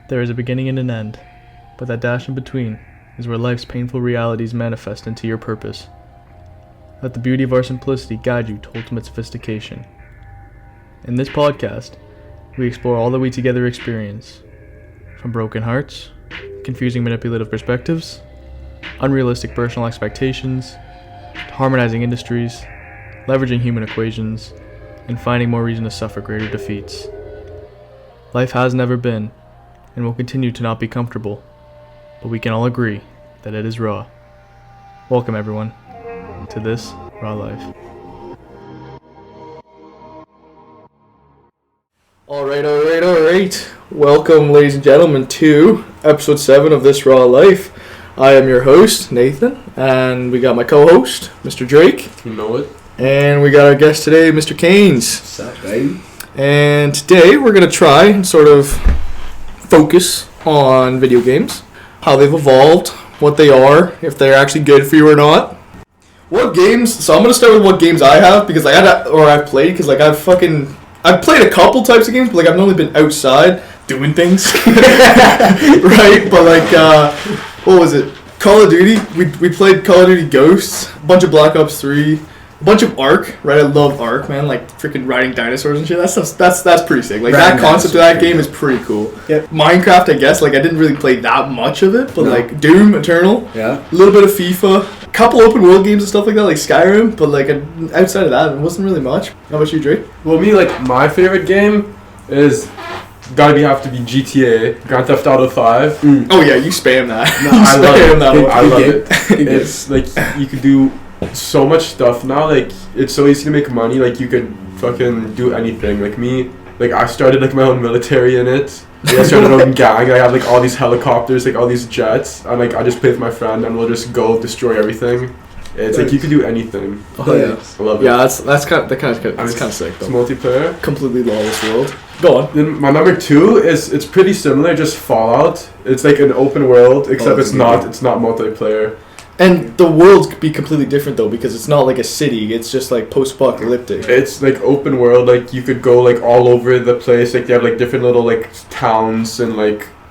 There is a beginning and an end, but that dash in between is where life's painful realities manifest into your purpose. Let the beauty of our simplicity guide you to ultimate sophistication. In this podcast, we explore all that we together experience, from broken hearts, confusing manipulative perspectives, unrealistic personal expectations, to harmonizing industries, leveraging human equations, and finding more reason to suffer greater defeats. Life has never been, and will continue to not be comfortable, but we can all agree that it is raw. Welcome everyone to this Raw Life. Alright. Welcome, ladies and gentlemen, to Episode 7 of This Raw Life. I am your host, Nathan, and we got my co-host, Mr. Drake. You know it. And we got our guest today, Mr. Keynes. What's up, baby? And today we're going to try and sort of focus on video games, how they've evolved, what they are, if they're actually good for you or not. What games? So I'm going to start with what games I have, because I've played, because I've played a couple types of games, but I've only been outside doing things, right? But what was it? Call of Duty. We played Call of Duty Ghosts, a bunch of Black Ops 3, a bunch of Ark, right? I love Ark, man. Like freaking riding dinosaurs and shit. That's pretty sick. Like that concept of that game is pretty cool. Yep. Minecraft, I guess. I didn't really play that much of it, but Doom Eternal. Yeah. A little bit of FIFA. A couple open world games and stuff like that, like Skyrim. But outside of that, it wasn't really much. How about you, Drake? Well, me, my favorite game is have to be GTA, Grand Theft Auto 5. Oh yeah, you spam that. No, I love it. It's you could do so much stuff now. It's so easy to make money. You could fucking do anything. I started my own military in it. I started my own gang. I have all these helicopters, all these jets, and I just play with my friend, and we'll just go destroy everything. It's you can do anything. Oh yeah, I love it. Yeah, that's kind of sick though. It's multiplayer. Completely lawless world. Go on. Then my number 2 it's pretty similar, just Fallout. It's an open world, except it's not multiplayer. And the world could be completely different though, because it's not like a city. It's just post-apocalyptic. It's open world. You could go all over the place. They have different little towns and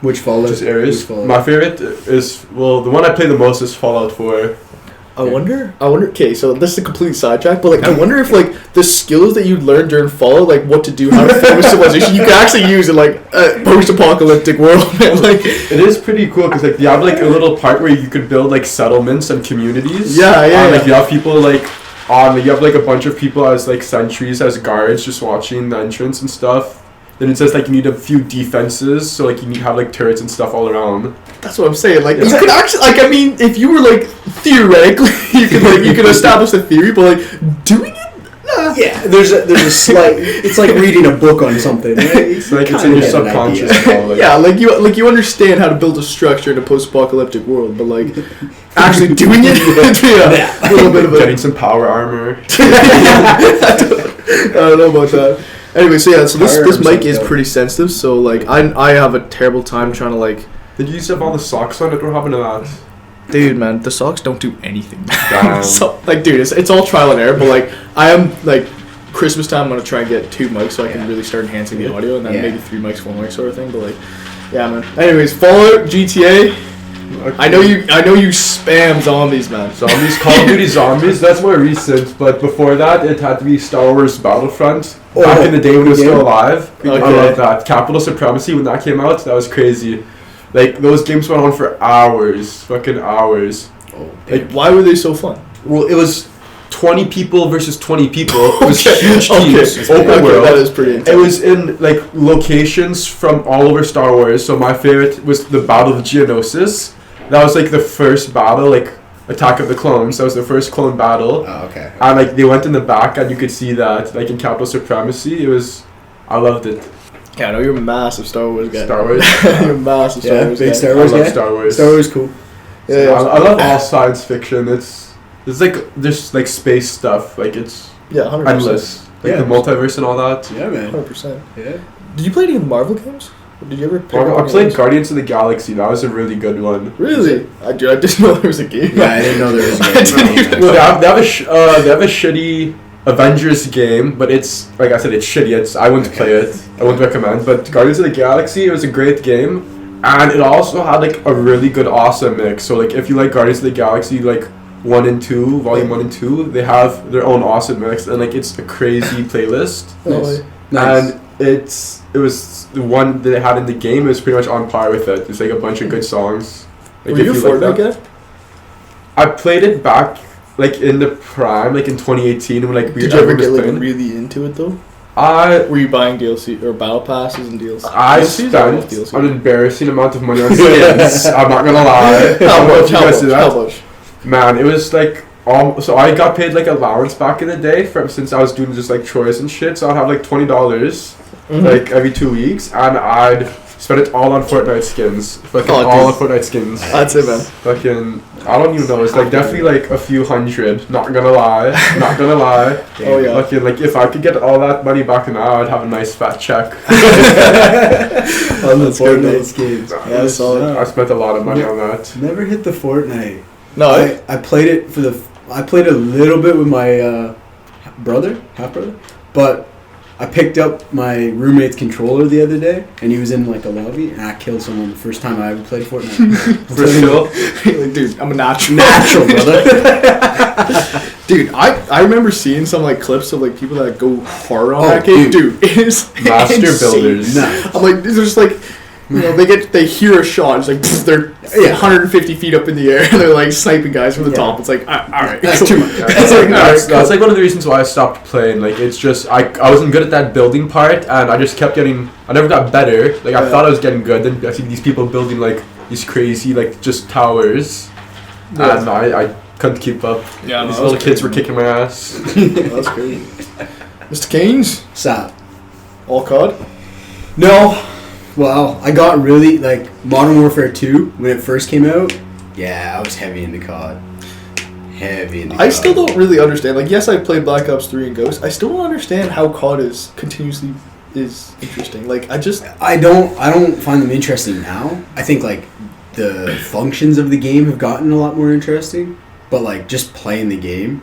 which Fallout? Just areas. My favorite is the one I play the most is Fallout 4. I wonder. Okay, so this is a complete sidetrack, but I wonder if the skills that you learned during Fallout, what to do, how to form a civilization, you can actually use in a post-apocalyptic world. Man. It is pretty cool because you have a little part where you could build settlements and communities. Yeah. You have people you have a bunch of people as sentries, as guards, just watching the entrance and stuff. Then it says you need a few defenses, so you need to have turrets and stuff all around. That's what I'm saying. You could actually if you were theoretically you could establish a theory, but doing it. Yeah, there's a slight. It's like reading a book on something. Right? It's it's in your subconscious. Yeah, you understand how to build a structure in a post-apocalyptic world, but actually doing it, a little bit of getting some power armor. I don't know about that. Anyway, so this mic is pretty sensitive, so I have a terrible time trying to Did you used to have all the socks on it? What happened to that? Dude, man, the socks don't do anything. Damn. So, dude, it's all trial and error, but I am Christmas time I'm gonna try and get 2 mics so I can really start enhancing the audio, and then maybe 3 mics, 4 mics sort of thing, but yeah, man. Anyways, Fallout, GTA. Okay. I know you spam zombies, man. Zombies, Call of Duty Zombies, that's more recent, but before that it had to be Star Wars Battlefront. Back in the day when it was still alive. Okay. I love that. Capital Supremacy, when that came out, that was crazy. Those games went on for hours. Fucking hours. Oh, why were they so fun? Well, it was 20 people versus 20 people. It was huge teams. Open world. That is pretty intense. It was in locations from all over Star Wars. So my favorite was the Battle of Geonosis. That was the first battle, Attack of the Clones. That was the first clone battle. Oh, okay. And they went in the back, and you could see that in Capital Supremacy. I loved it. Yeah, I know you're a massive Star Wars guy. Star Wars. You're a massive Star Wars guy. Big Star Wars I love guy? Star Wars. Star Wars is cool. Yeah, I love all science fiction. It's there's space stuff. It's 100%. endless. The multiverse and all that. Yeah, man. 100%. Yeah. Did you play any of the Marvel games? Did you ever pick I played Guardians of the Galaxy. That was a really good one. Really? I didn't know there was a game. Yeah, I didn't know there was a game. Well, they have a shitty Avengers game, but it's, like I said, it's shitty. I wouldn't play it. I wouldn't recommend. But Guardians of the Galaxy, it was a great game. And it also had like a really good awesome mix. So like if you like Guardians of the Galaxy like 1 and 2, volume 1 and 2, they have their own awesome mix, and like it's a crazy playlist. Nice. And it was the one that they had in the game. It was pretty much on par with it. It's like a bunch of good songs. Like, Were you a Fortnite guy? I played it back like in the prime, like in 2018 when like Did you ever get like really into it though? Were you buying DLC or battle passes and DLC? I spent an embarrassing amount of money on skins. I'm not gonna lie. How much? Man, it was like so I got paid like allowance back in the day since I was doing just like chores and shit. So I'd have like $20 like every 2 weeks, and I'd spend it all on Fortnite skins. Fucking all on Fortnite skins. That's it, man. Fucking, I don't even know. It's like definitely like a few hundred. Not gonna lie. Not gonna lie. Oh yeah. Fucking like if I could get all that money back now, I'd have a nice fat check. On the Fortnite skins. Yeah, solid. I spent a lot of money on that. Never hit the Fortnite. No, I played it I played a little bit with my half brother, but I picked up my roommate's controller the other day, and he was in like a lobby, and I killed someone the first time I ever played Fortnite. For sure. like, dude, I'm a natural, brother. Dude, I remember seeing some like clips of like people that go hard on that game. Dude, it is master insane. builders. No. I'm like, they're just like, you know, they hear a shot. It's like pfft, they're 150 feet up in the air, and they're like sniping guys from the top. It's like, all right, that's too much. That's like one of the reasons why I stopped playing. Like, it's just I wasn't good at that building part, and I just kept getting. I never got better. Like, I thought I was getting good. Then I see these people building like these crazy like just towers, and I couldn't keep up. Yeah, these little kids were kicking my ass. That's crazy. Mr. Keynes, Sap. all COD? No. Well, I got really, like, Modern Warfare 2, when it first came out, yeah, I was heavy into COD. I still don't really understand. Like, yes, I played Black Ops 3 and Ghost. I still don't understand how COD is interesting. Like, I don't find them interesting now. I think, like, the functions of the game have gotten a lot more interesting. But, like, just playing the game.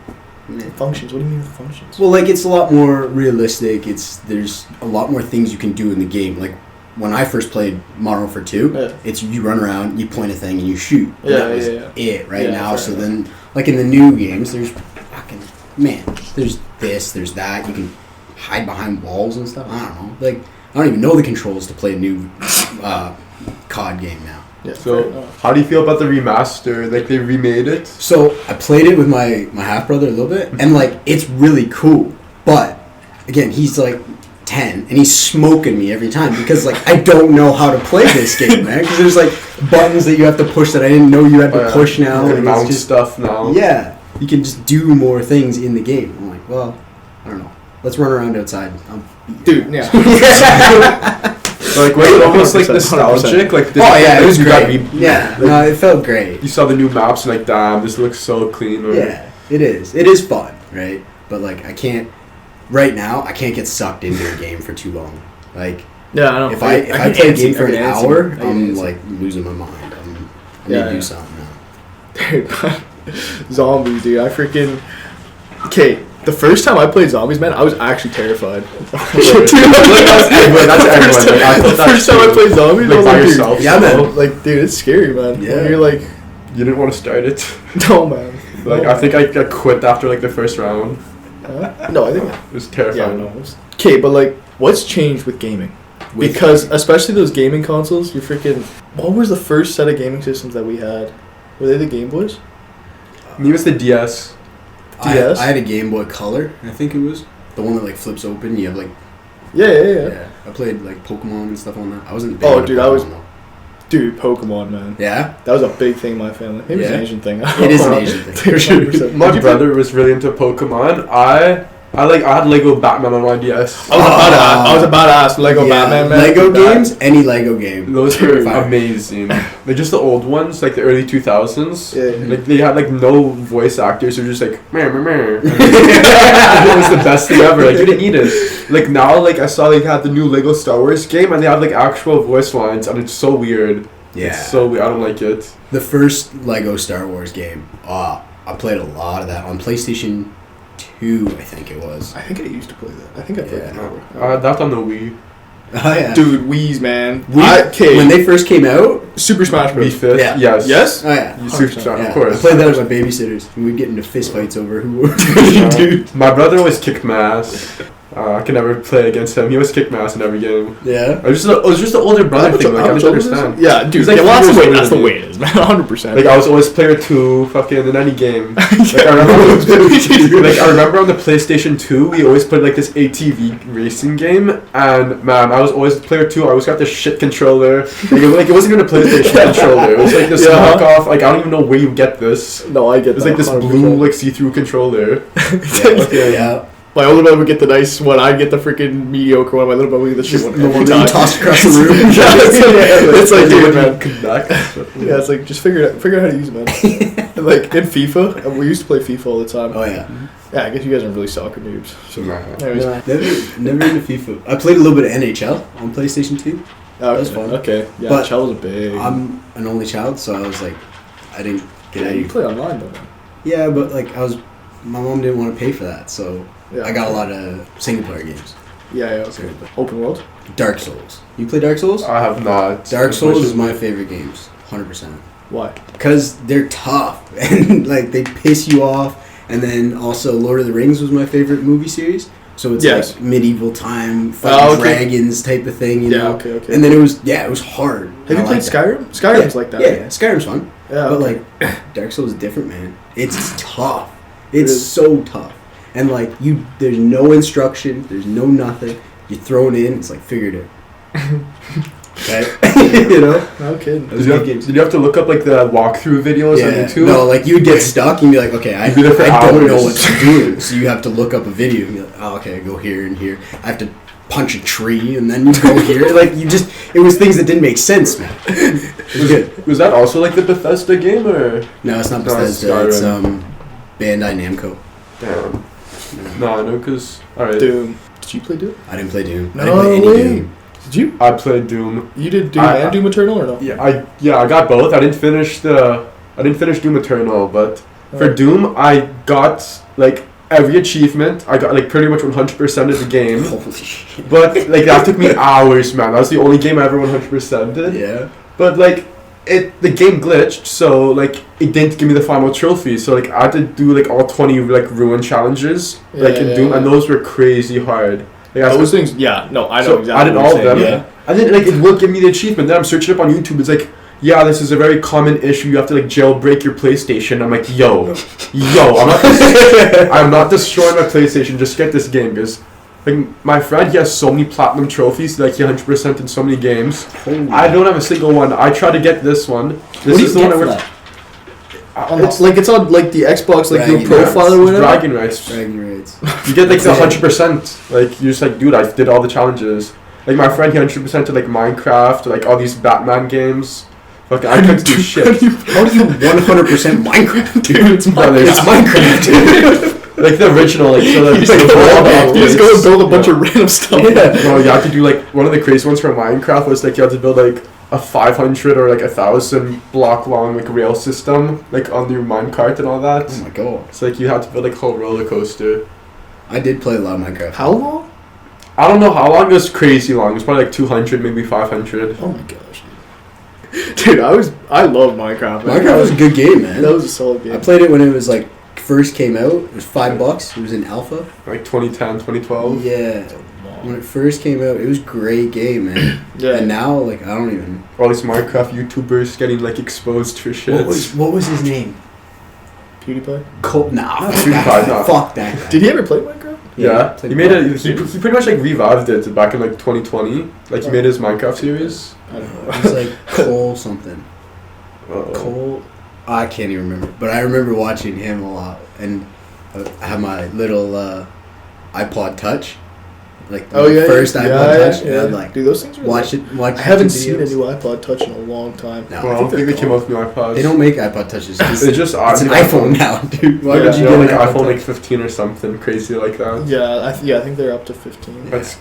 Functions? What do you mean with functions? Well, like, it's a lot more realistic. There's a lot more things you can do in the game. Like, when I first played Modern Warfare 2, it's you run around, you point a thing, and you shoot. And that was it now. So then, like in the new games, there's there's this, there's that. You can hide behind walls and stuff. I don't know. Like, I don't even know the controls to play a new COD game now. Yeah. So, how do you feel about the remaster? Like, they remade it? So, I played it with my half-brother a little bit, and, like, it's really cool. But, again, he's, like, 10, and he's smoking me every time because, like, I don't know how to play this game, man. Because there's, like, buttons that you have to push that I didn't know you had to push now. You can mount stuff now. Yeah. You can just do more things in the game. I'm like, well, I don't know. Let's run around outside. Dude, yeah. Like, was it almost like nostalgic? Like, it was great. Like, no, it felt great. You saw the new maps and like, damn, this looks so clean. Or, yeah, it is. It is fun, right? But like, I can't get sucked into a game for too long. Like, yeah, I don't. If I play a game for an hour, I'm like losing my mind. I need to do something now. Dude, zombies, dude. I freaking. Okay. The first time I played zombies, man, I was actually terrified. That's everyone. The first time I played zombies, like, I was by like, yourself. yeah, man. Like, dude, it's scary, man. Yeah. When you're like, you didn't want to start it. No, man. Like, I think I quit after like the first round. No, I think it was terrifying. Yeah, no. Okay, but like, what's changed with gaming? Because especially those gaming consoles, you're freaking. What was the first set of gaming systems that we had? Were they the Game Boys? Me was the DS. DS? I had a Game Boy Color, I think it was. The one that like flips open, you have like... Yeah. I played like Pokemon and stuff on that. I wasn't big dude, Pokemon, though. Dude, Pokemon, man. Yeah? That was a big thing in my family. Maybe it's an Asian thing. It is an Asian thing. For sure. My brother was really into Pokemon. I had Lego Batman on my DS. I was about to ask Lego Batman, man. Lego games? Any Lego game. Those were amazing. Like, just the old ones, like the early 2000s. Yeah. Like, they had, like, no voice actors. They're just like, meh, meh, meh. It was the best thing ever. Like, you didn't need it. Like, now, like, I saw, like, had the new Lego Star Wars game, and they have, like, actual voice lines, and it's so weird. Yeah. It's so weird. I don't like it. The first Lego Star Wars game, I played a lot of that on PlayStation 2, I think it was. I think I used to play that. I think I played that. That's on the Wii. Oh yeah, Dude, Wii's, man. When they first came out, Super Smash Bros. Wii Fit. Yeah. Yes. Yes? oh yeah. Super Smash, Yeah. of course. I played that with my babysitters, and we'd get into fist fights over who were dude. My brother always kicked my ass. I could never play against him. He always kicked my ass in every game. Yeah. It was just the older brother thing. Like, I don't understand. Yeah, dude. He's like That's the 3 way. years That's the older way it is, man. 100%. Like I was always player 2, fucking in any game. Like I remember on the PlayStation 2, we always played like this ATV racing game, and man, I was always player 2. I always got this shit controller. Like it wasn't even a PlayStation controller. It was like this knockoff. Like I don't even know where you get this. No, I get it was that. like this 100%. blue like see-through controller. Yeah. My older brother would get the nice one. I'd get the freaking mediocre one. My little brother would get the shit one. The one that you toss across the room. It's like, dude, man. Connect. Yeah, it's like just figure out how to use it, man. Like in FIFA, we used to play FIFA all the time. Oh yeah. Yeah, I guess you guys aren't really soccer noobs. So Anyways. Never into FIFA. I played a little bit of NHL on PlayStation 2. Oh, That was fun. Okay, yeah, But Chell was a big. I'm an only child, so I was like, I didn't get You any. play online though. Yeah, but like my mom didn't want to pay for that, so Yeah. I got a lot of single player games. Yeah, okay. Open world. Dark Souls. You play Dark Souls? I have not. Dark Souls is my favorite games, 100%. Why? Because they're tough and like they piss you off. And then also Lord of the Rings was my favorite movie series. So it's like medieval time, fighting dragons type of thing, you know. Okay. And then it was hard. Have you played Skyrim? Skyrim's like that. Yeah, Skyrim's fun. Yeah. But like Dark Souls is different, man. It's tough. It's so tough. And like there's no instruction, there's no nothing. You're thrown in, it's like figured it. Okay. You know? No kidding. Did you have to look up like the walkthrough videos on YouTube? No, like you'd get stuck and be like, okay, I don't know what to do. So you have to look up a video and be like, oh, okay, I go here and here. I have to punch a tree and then you go here. Like it was things that didn't make sense, man. It was good. Was that also like the Bethesda game or? No, it's not Bethesda. It's Bandai Namco. Damn. No, I know because alright. Doom. Did you play Doom? I didn't play Doom. No I didn't play any way. Doom. Did you? I played Doom. You did Doom and Doom Eternal or no? Yeah, I got both. I didn't finish Doom Eternal, but for Doom I got like every achievement. I got like pretty much 100% of the game. Holy shit. But like that took me hours, man. That was the only game I ever 100% did. Yeah. But like the game glitched, so like it didn't give me the final trophy. So like I had to do like all 20 like ruin challenges in Doom, and those were crazy hard. Like, those things, yeah, no, I know so exactly. I did all of them. Yeah. And then like it will give me the achievement. Then I'm searching up on YouTube. It's like, yeah, this is a very common issue. You have to like jailbreak your PlayStation. I'm like, I'm not destroying my PlayStation. Just get this game, because like my friend, he has so many platinum trophies. Like he 100% in so many games. I don't have a single one. I tried to get this one. This is the one I went. It's like it's on like the Xbox, like Dragon your profile or whatever. Dragon Rights. You get like the 100%. Like you're just like, dude, I did all the challenges. Like my friend, he 100% to like Minecraft, or, like all these Batman games. Fucking, I couldn't do shit. How do you 100% Minecraft, dude? It's Minecraft, dude. Like the original, like so. Like, you just go and build a bunch of random stuff. Yeah. No, you have to do like one of the crazy ones for Minecraft was like you have to build like a 500 or like 1,000 block long like rail system like on your minecart and all that. Oh my god! It's like you have to build like a whole roller coaster. I did play a lot of Minecraft. How long? I don't know how long. It was crazy long. It was probably like 200, maybe 500. Oh my gosh, dude! I love Minecraft. Man. Minecraft was a good game, man. That was a solid game. I played it when it was like first came out. It was $5. It was in alpha. Like 2010, 2012. Yeah. When it first came out, it was a great game, man. Yeah. And now, like, I don't even. All these Minecraft YouTubers getting like exposed for shit. What was his name? PewDiePie? PewDiePie, no. Fuck that guy. Did he ever play Minecraft? Yeah. He made it. He pretty much like revived it back in like 2020. Like he made his Minecraft series. I don't know. It's like Cole something. Uh-oh. Cole. I can't even remember, but I remember watching him a lot, and I have my little iPod Touch. Like the first iPod Touch, and I'd like dude, those things are watch like, it. Watch. I haven't seen a new iPod Touch in a long time. No, Well, I don't think they came out with new iPods. They don't make iPod Touches. They just It's an iPhone now, dude. Why would you get get like an iPhone like 15 or something crazy like that? Yeah, I think they're up to 15. That's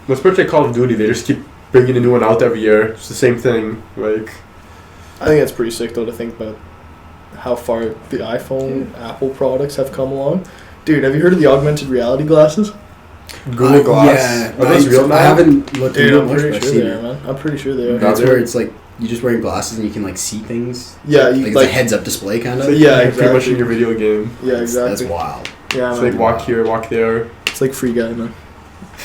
especially Call of Duty. They just keep bringing a new one out every year. It's the same thing. Like I think that's pretty sick though to think about how far the iPhone, Apple products have come along. Dude, have you heard of the augmented reality glasses? Google Glass. Yeah, Are those real now? I haven't looked Dude, into I'm it much, pretty but I've sure seen they it. are, man. I'm pretty sure they are. That's where it's like you just wearing glasses and you can like see things. Yeah, you Like, it's a heads-up display kind of. Yeah, Like, exactly. pretty much in your video game. Yeah, exactly. That's wild. Yeah, It's man. like walk here, walk there. It's like Free Guy, man.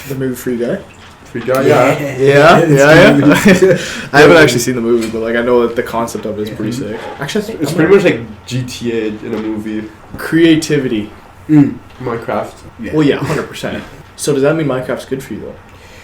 The movie Free Guy. Free guy, yeah. Yeah. It's I haven't actually seen the movie, but like I know that the concept of it is pretty sick. Actually, It's pretty much like GTA in a movie. creativity. Minecraft. Yeah. Well, yeah, 100%. So does that mean Minecraft's good for you though?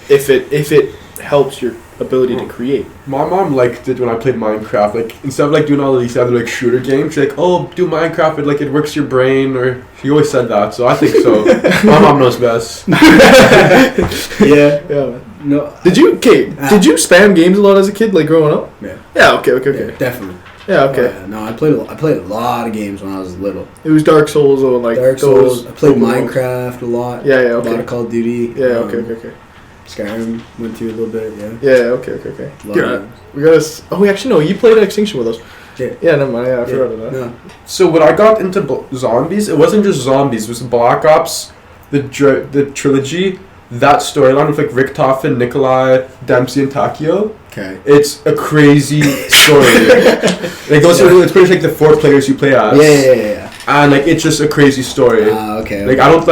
If it helps your ability to create. My mom liked it when I played Minecraft. Like instead of like doing all of these other like shooter games, she's like, "Oh, do Minecraft. It like it works your brain." Or she always said that, so I think so. My mom knows best. Yeah. Man. No. Did you spam games a lot as a kid, like growing up? Yeah. Yeah. Okay. Yeah, definitely. Yeah. Okay. No, I played a lot of games when I was little. It was Dark Souls or like Dark those Souls. I played open world. Minecraft a lot. Yeah. A lot Okay. of Call of Duty. Yeah. Okay. Skyrim went through a little bit. Yeah. Yeah. Okay. A lot Dude, of games. we gotta. Oh, we actually no. You played Extinction with us. Yeah. Yeah. Never mind. Yeah, I forgot about that. No. So when I got into zombies, it wasn't just zombies. It was Black Ops, the trilogy. That storyline with like Rick Toffin, Nikolai, Dempsey, and Takio. Okay. It's a crazy story. Like those are it's pretty much like the 4 players you play as. Yeah. And like it's just a crazy story. Okay. Like I don't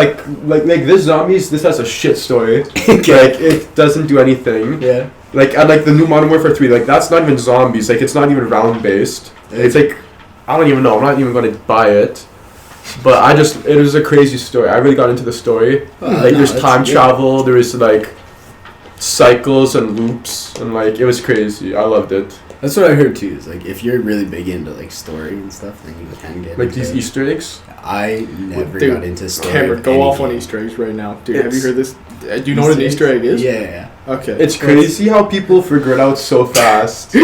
like this zombies. This has a shit story. Like it doesn't do anything. Yeah. Like and like the new Modern Warfare 3. Like that's not even zombies. Like it's not even round based. It's like I don't even know. I'm not even going to buy it. But it was a crazy story. I really got into the story. Like there's time travel. There is like cycles and loops and like it was crazy. I loved it. That's what I heard too. Is like if you're really big into like story and stuff, then you can get Like into these it. Easter eggs. I never Dude, got into story. Cameron, of go off any on game. Easter eggs right now, dude. Have you It's- heard this? Do you know what an Easter egg is? Yeah. Okay. It's crazy how people figure it out so fast.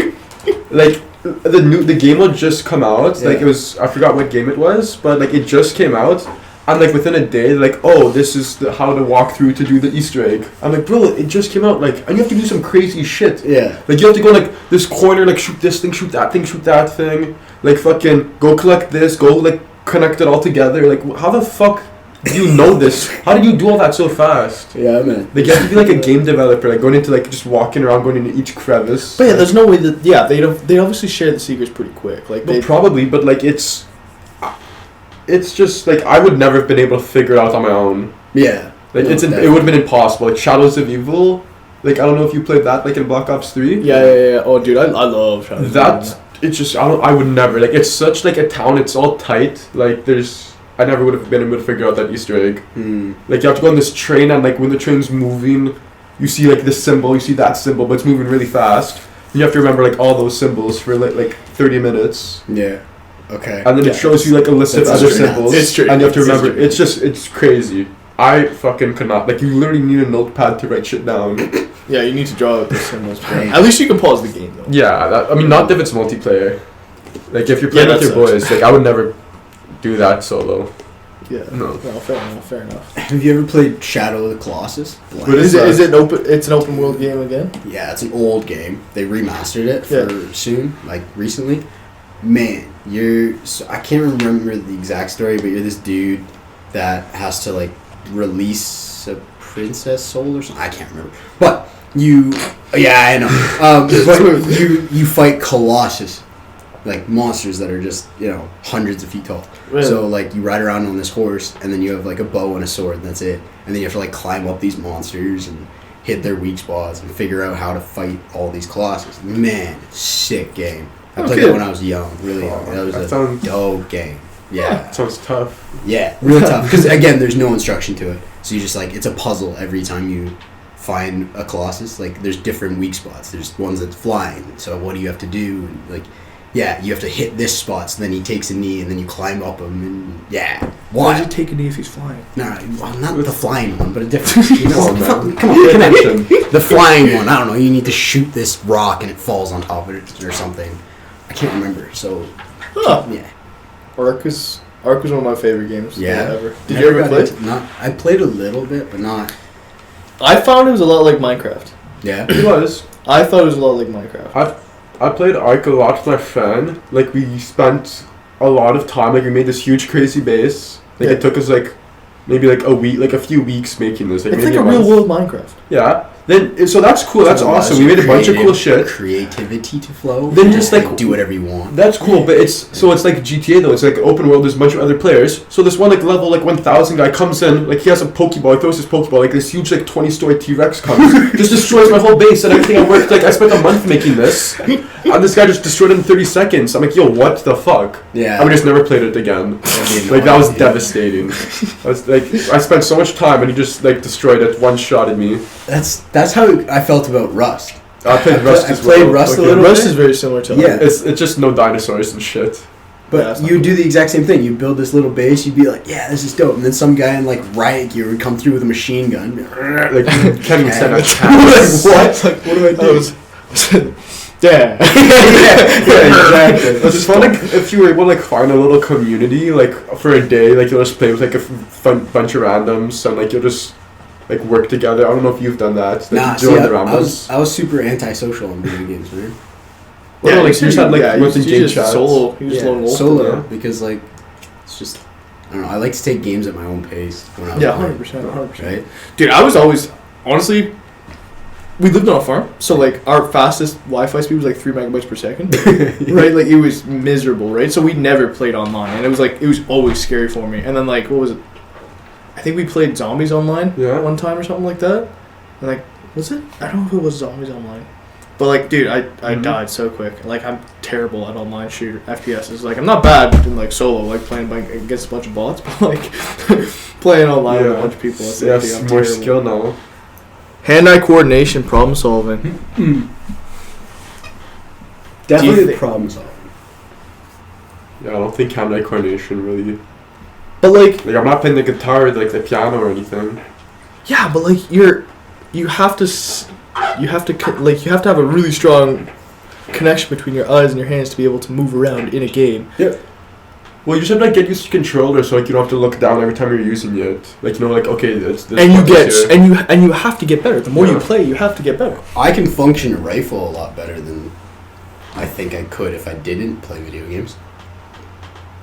Like the game will just come out. Yeah. Like it was I forgot what game it was, but like it just came out. And like within a day, like, oh, this is how to walk through to do the Easter egg. I'm like, bro, it just came out. Like, and you have to do some crazy shit. Yeah. Like you have to go like this corner, like shoot this thing, shoot that thing, shoot that thing. Like fucking go collect this, go like connect it all together. Like how the fuck do you know this? How did you do all that so fast? Yeah, man. Like you have to be like a game developer, like going into like just walking around, going into each crevice. But yeah, there's no way that they obviously share the secrets pretty quick. Like Well, probably, but like it's just like I would never have been able to figure it out on my own. Yeah. Like No, it would have been impossible. Like Shadows of Evil, like I don't know if you played that like in Black Ops 3. Yeah. Oh, dude, I love Shadows. That it's just I would never like it's such like a town. It's all tight. Like I never would have been able to figure out that Easter egg. Like you have to go on this train and like when the train's moving, you see like this symbol, you see that symbol, but it's moving really fast. You have to remember like all those symbols for like 30 minutes. Yeah. Okay. And then it shows you like a list of That's other true. symbols. It's true. And you have to It's remember. true. It's crazy. I fucking could not. Like you literally need a notepad to write shit down. Yeah, you need to draw out the symbols. Right. At least you can pause the game though. Yeah, I mean not if it's multiplayer. Like if you're playing Yeah, with your that boys, like I would never do that solo. Yeah. No. Fair enough. Have you ever played Shadow of the Colossus? What is that? Is it open? It's an open world game again. Yeah, it's an old game. They remastered it for soon, like recently. Man, I can't remember the exact story, but you're this dude that has to like release a princess soul or something. I can't remember. But I know. But you fight Colossus, like monsters that are just hundreds of feet tall. Really? So like you ride around on this horse, and then you have like a bow and a sword, and that's it. And then you have to like climb up these monsters and hit their weak spots and figure out how to fight all these Colossus. Man, sick game. I played that when I was young, really young. That was a dope game. Yeah. That sounds tough. Yeah, real tough. Because again, there's no instruction to it. So you just like, it's a puzzle every time you find a Colossus. Like there's different weak spots. There's ones that's flying. So what do you have to do? And, like, yeah, you have to hit this spot. So then he takes a knee and then you climb up him. And yeah. Why does it take a knee if he's flying? No, well, not the flying one, but a different. Come on, Connection. the flying one. I don't know. You need to shoot this rock and it falls on top of it or something. I can't remember. So yeah. Ark was one of my favorite games. Yeah. Ever. Did you ever play? I played a little bit, but not. I found it was a lot like Minecraft. Yeah. It was. I thought it was a lot like Minecraft. I played Ark a lot with my friend. Like we spent a lot of time. Like we made this huge crazy base. Like it took us like maybe like a week, like a few weeks making this. Like it's maybe like a real world Minecraft. Yeah. Then so that's cool. That's awesome. We made a bunch of cool shit. Creativity to flow. Then just like do whatever you want. That's cool, but it's like GTA though. It's like open world. There's a bunch of other players. So this one like level like 1000 guy comes in, like he has a Pokeball. He throws his Pokeball. Like this huge like 20-story T-Rex comes, just destroys my whole base and everything. I worked like I spent a month making this, and this guy just destroyed it in 30 seconds. I'm like, yo, what the fuck? Yeah. I would just never played it again. Like that was devastating. I was like, I spent so much time and he just like destroyed it, one shot at me. That's how I felt about Rust. I played Rust as well. I played Rust a little Rust bit. is very similar to yeah. It's just no dinosaurs and shit. But you do the exact same thing. You build this little base. You'd be like, yeah, this is dope. And then some guy in like riot gear would come through with a machine gun. Like can't even stand a cat. What? Like, what do I do? Yeah. Yeah, exactly. It's fun like if you were able to like find a little community like for a day, like you'll just play with like a fun bunch of randoms and like you'll just like work together. I don't know if you've done that. Like, I was super antisocial in video games, man. Well, like you just had like you just solo. You just lone wolf. Solo because like it's just I don't know. I like to take games at my own pace. When I was 100%. Right, dude. I was always honestly. We lived on a farm, so like our fastest Wi-Fi speed was like 3 megabytes per second, right? Like it was miserable, right? So we never played online, and it was always scary for me. And then like what was it? I think we played Zombies Online one time or something like that. And like was it? I don't know if it was Zombies Online, but like dude, I died so quick. Like I'm terrible at online shooter FPSs. Like I'm not bad in like solo, like playing against a bunch of bots, but like playing online with a bunch of people. Yes, more skill now. Hand-eye coordination, problem solving. Definitely the problem solving. Yeah, I don't think hand-eye coordination really. But like I'm not playing the guitar, like the piano or anything. Yeah, but like you have to have a really strong connection between your eyes and your hands to be able to move around in a game. Yeah. Well, you just have to like, get used to controller, so like you don't have to look down every time you're using it. Like you know, like okay, it's this. And you have to get better. The more you play, you have to get better. I can function a rifle a lot better than I think I could if I didn't play video games.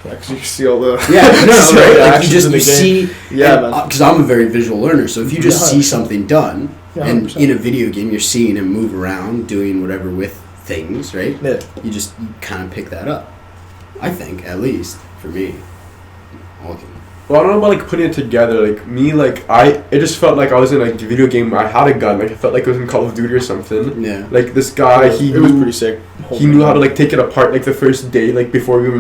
Yeah, because you see all the right. Like you see, man. Because I'm a very visual learner, so if you just see something done, 100%. and in a video game you're seeing him move around, doing whatever with things, right? Yeah. You kind of pick that up. I think, at least for me. Well, I don't know about like putting it together. Like me, like it just felt like I was in like a video game. I had a gun. Like I felt like I was in Call of Duty or something. Yeah. Like this guy, it was pretty sick. He knew how to like take it apart like the first day, like before we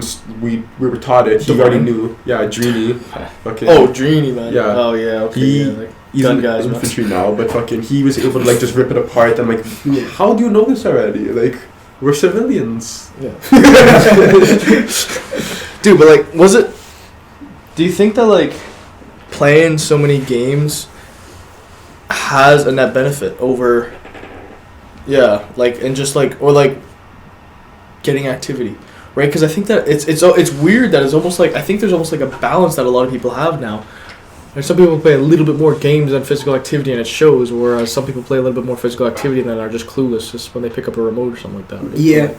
were taught it. He already knew. Yeah, Dreamy. Okay. Oh, Dreamy, man. Yeah. Oh yeah. Okay. He's in infantry now, but fucking he was able to like just rip it apart. I'm like, how do you know this already? Like, we're civilians. Yeah. Dude, but like, do you think that like playing so many games has a net benefit over, like, and just like, or like getting activity, right? Because I think that it's weird that it's almost like, I think there's almost like a balance that a lot of people have now. Like some people play a little bit more games than physical activity and it shows, whereas some people play a little bit more physical activity and then are just clueless just when they pick up a remote or something like that. Right? Yeah.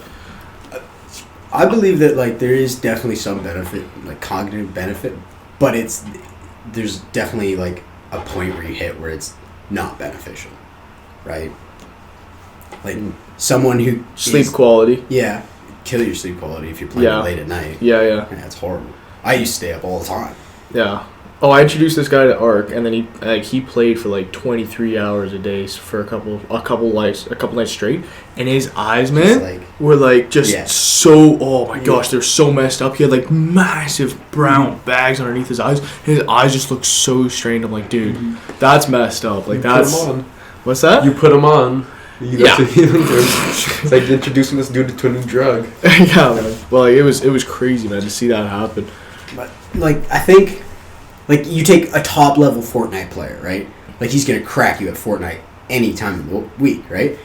I believe that like there is definitely some benefit, like cognitive benefit, but there's definitely like a point where you hit where it's not beneficial, right? Like someone who sleep quality. Yeah, kill your sleep quality if you're playing late at night. Yeah, it's horrible. I used to stay up all the time. Yeah. Oh, I introduced this guy to Ark, and then he played for like 23 hours a day for a couple nights straight, and his eyes, man, were like just so. Oh my gosh, they're so messed up. He had like massive brown bags underneath his eyes. His eyes just looked so strained. I'm like, dude, that's messed up. Like that's. What's that? You put him on. It's like introducing this dude to a new drug. Yeah, man. Well, like, it was crazy, man, to see that happen. But like, I think. Like, you take a top-level Fortnite player, right? Like, he's going to crack you at Fortnite any time of the week, right?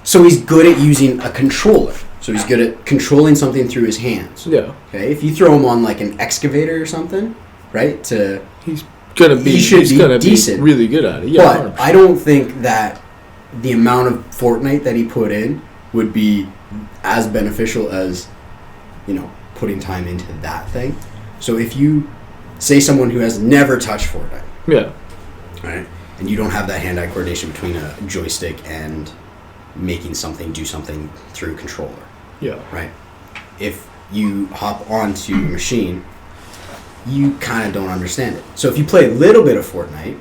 So he's good at using a controller. So he's good at controlling something through his hands. Yeah. Okay? If you throw him on, like, an excavator or something, right? He's going to be decent. Really good at it. Yeah, but 100%. I don't think that the amount of Fortnite that he put in would be as beneficial as, putting time into that thing. So if you say someone who has never touched Fortnite. Yeah. Right? And you don't have that hand-eye coordination between a joystick and making something do something through a controller. Yeah. Right? If you hop onto a machine, you kind of don't understand it. So if you play a little bit of Fortnite,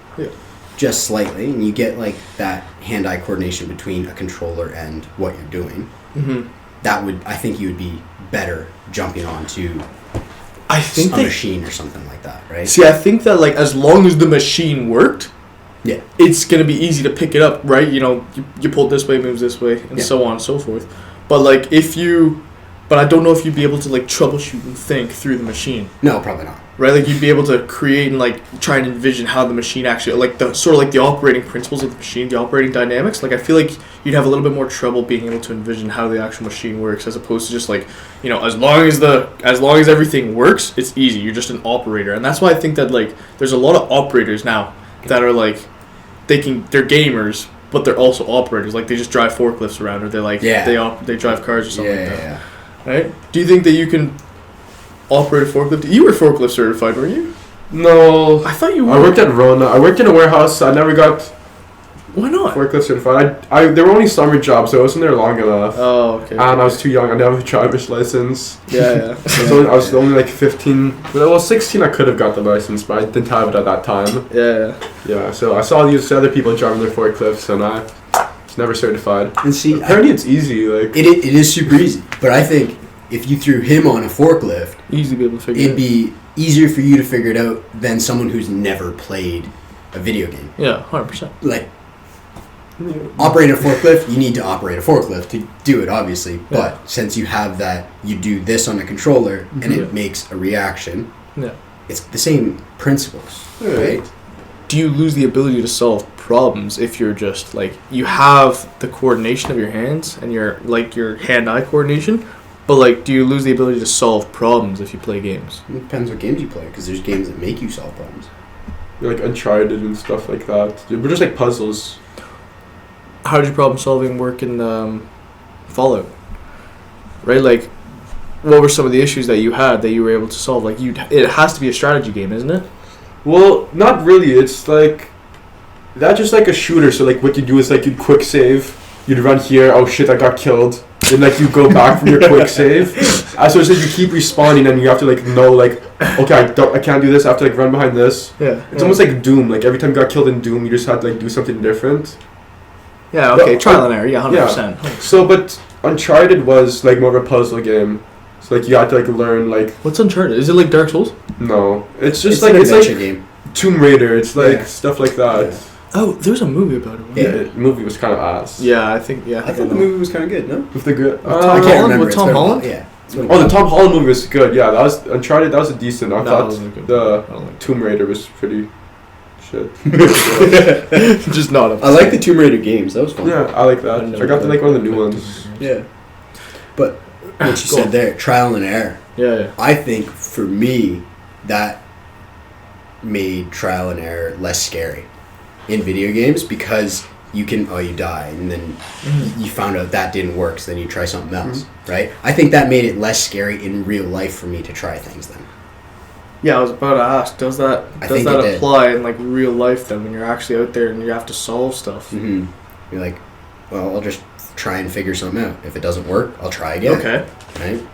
just slightly, and you get like that hand-eye coordination between a controller and what you're doing, I think you would be better jumping onto a machine or something like that, right? See, I think that like as long as the machine worked, it's gonna be easy to pick it up, right? You know, you pull it this way, it moves this way, and so on and so forth. But like but I don't know if you'd be able to like troubleshoot and think through the machine. No, probably not. Right, like you'd be able to create and like try and envision how the machine actually, like the sort of like the operating principles of the machine, the operating dynamics. Like I feel like you'd have a little bit more trouble being able to envision how the actual machine works, as opposed to just like, you know, as long as everything works, it's easy. You're just an operator, and that's why I think that like there's a lot of operators now that are like they're gamers, but they're also operators. Like they just drive forklifts around, or they like they drive cars or something like that. Yeah. Right? Do you think that you can operate a forklift? You were forklift certified, weren't you? No. I thought you were. I worked at Rona. I worked in a warehouse. I never got Why not? forklift certified. There were only summer jobs, so I wasn't there long enough. Oh, okay. And I was too young. I didn't have a driver's license. Yeah. I was only like 15. Well, 16 I could have got the license, but I didn't have it at that time. Yeah, so I saw these other people driving their forklifts, and I was never certified. And see, apparently it's easy. Like it is super easy. But I think if you threw him on a forklift, easy to be able to figure it'd be easier for you to figure it out than someone who's never played a video game. Yeah, 100%. Like, operating a forklift, you need to operate a forklift to do it, obviously. But since you have that, you do this on a controller, and it makes a reaction. Yeah. It's the same principles, right? Do you lose the ability to solve problems if you're just, like, you have the coordination of your hands and your hand-eye coordination, but, like, do you lose the ability to solve problems if you play games? It depends what games you play, because there's games that make you solve problems. Like Uncharted and stuff like that. But just like puzzles. How did your problem solving work in Fallout? Right, like, what were some of the issues that you had that you were able to solve? Like, it has to be a strategy game, isn't it? Well, not really. It's like that's just like a shooter. So like, what you do is like you'd quick save. You'd run here. Oh shit, I got killed. Then like you go back from your quick save. So it's like you keep respawning, and you have to like know like, okay, I can't do this. I have to like run behind this. Yeah. It's almost like Doom. Like every time you got killed in Doom, you just had to like do something different. Yeah. Okay. Trial and error. Yeah. 100%. Yeah. So, but Uncharted was like more of a puzzle game. So like you had to like learn like. What's Uncharted? Is it like Dark Souls? No, it's just like an adventure game. Tomb Raider. It's like stuff like that. Yeah. Oh, there's a movie about it. Yeah, the movie was kind of ass. Yeah, I think. Yeah, I thought the movie was kind of good. No, with the good. I can't remember. With Tom Holland. Yeah. Oh, the Tom Holland movie was good. Yeah, that was Uncharted. That was a decent. I thought the Tomb Raider was pretty shit. Just not. I like the Tomb Raider games. That was fun. Yeah, I like that. I got to like one of the new ones. Yeah. But what you said there, trial and error. Yeah. I think for me, that made trial and error less scary in video games, because you die, and then you found out that didn't work, so then you try something else, right? I think that made it less scary in real life for me to try things then. Yeah, I was about to ask, does that apply in like real life then, when you're actually out there and you have to solve stuff? Mm-hmm. You're like, well, I'll just try and figure something out. If it doesn't work, I'll try again. Okay. Right?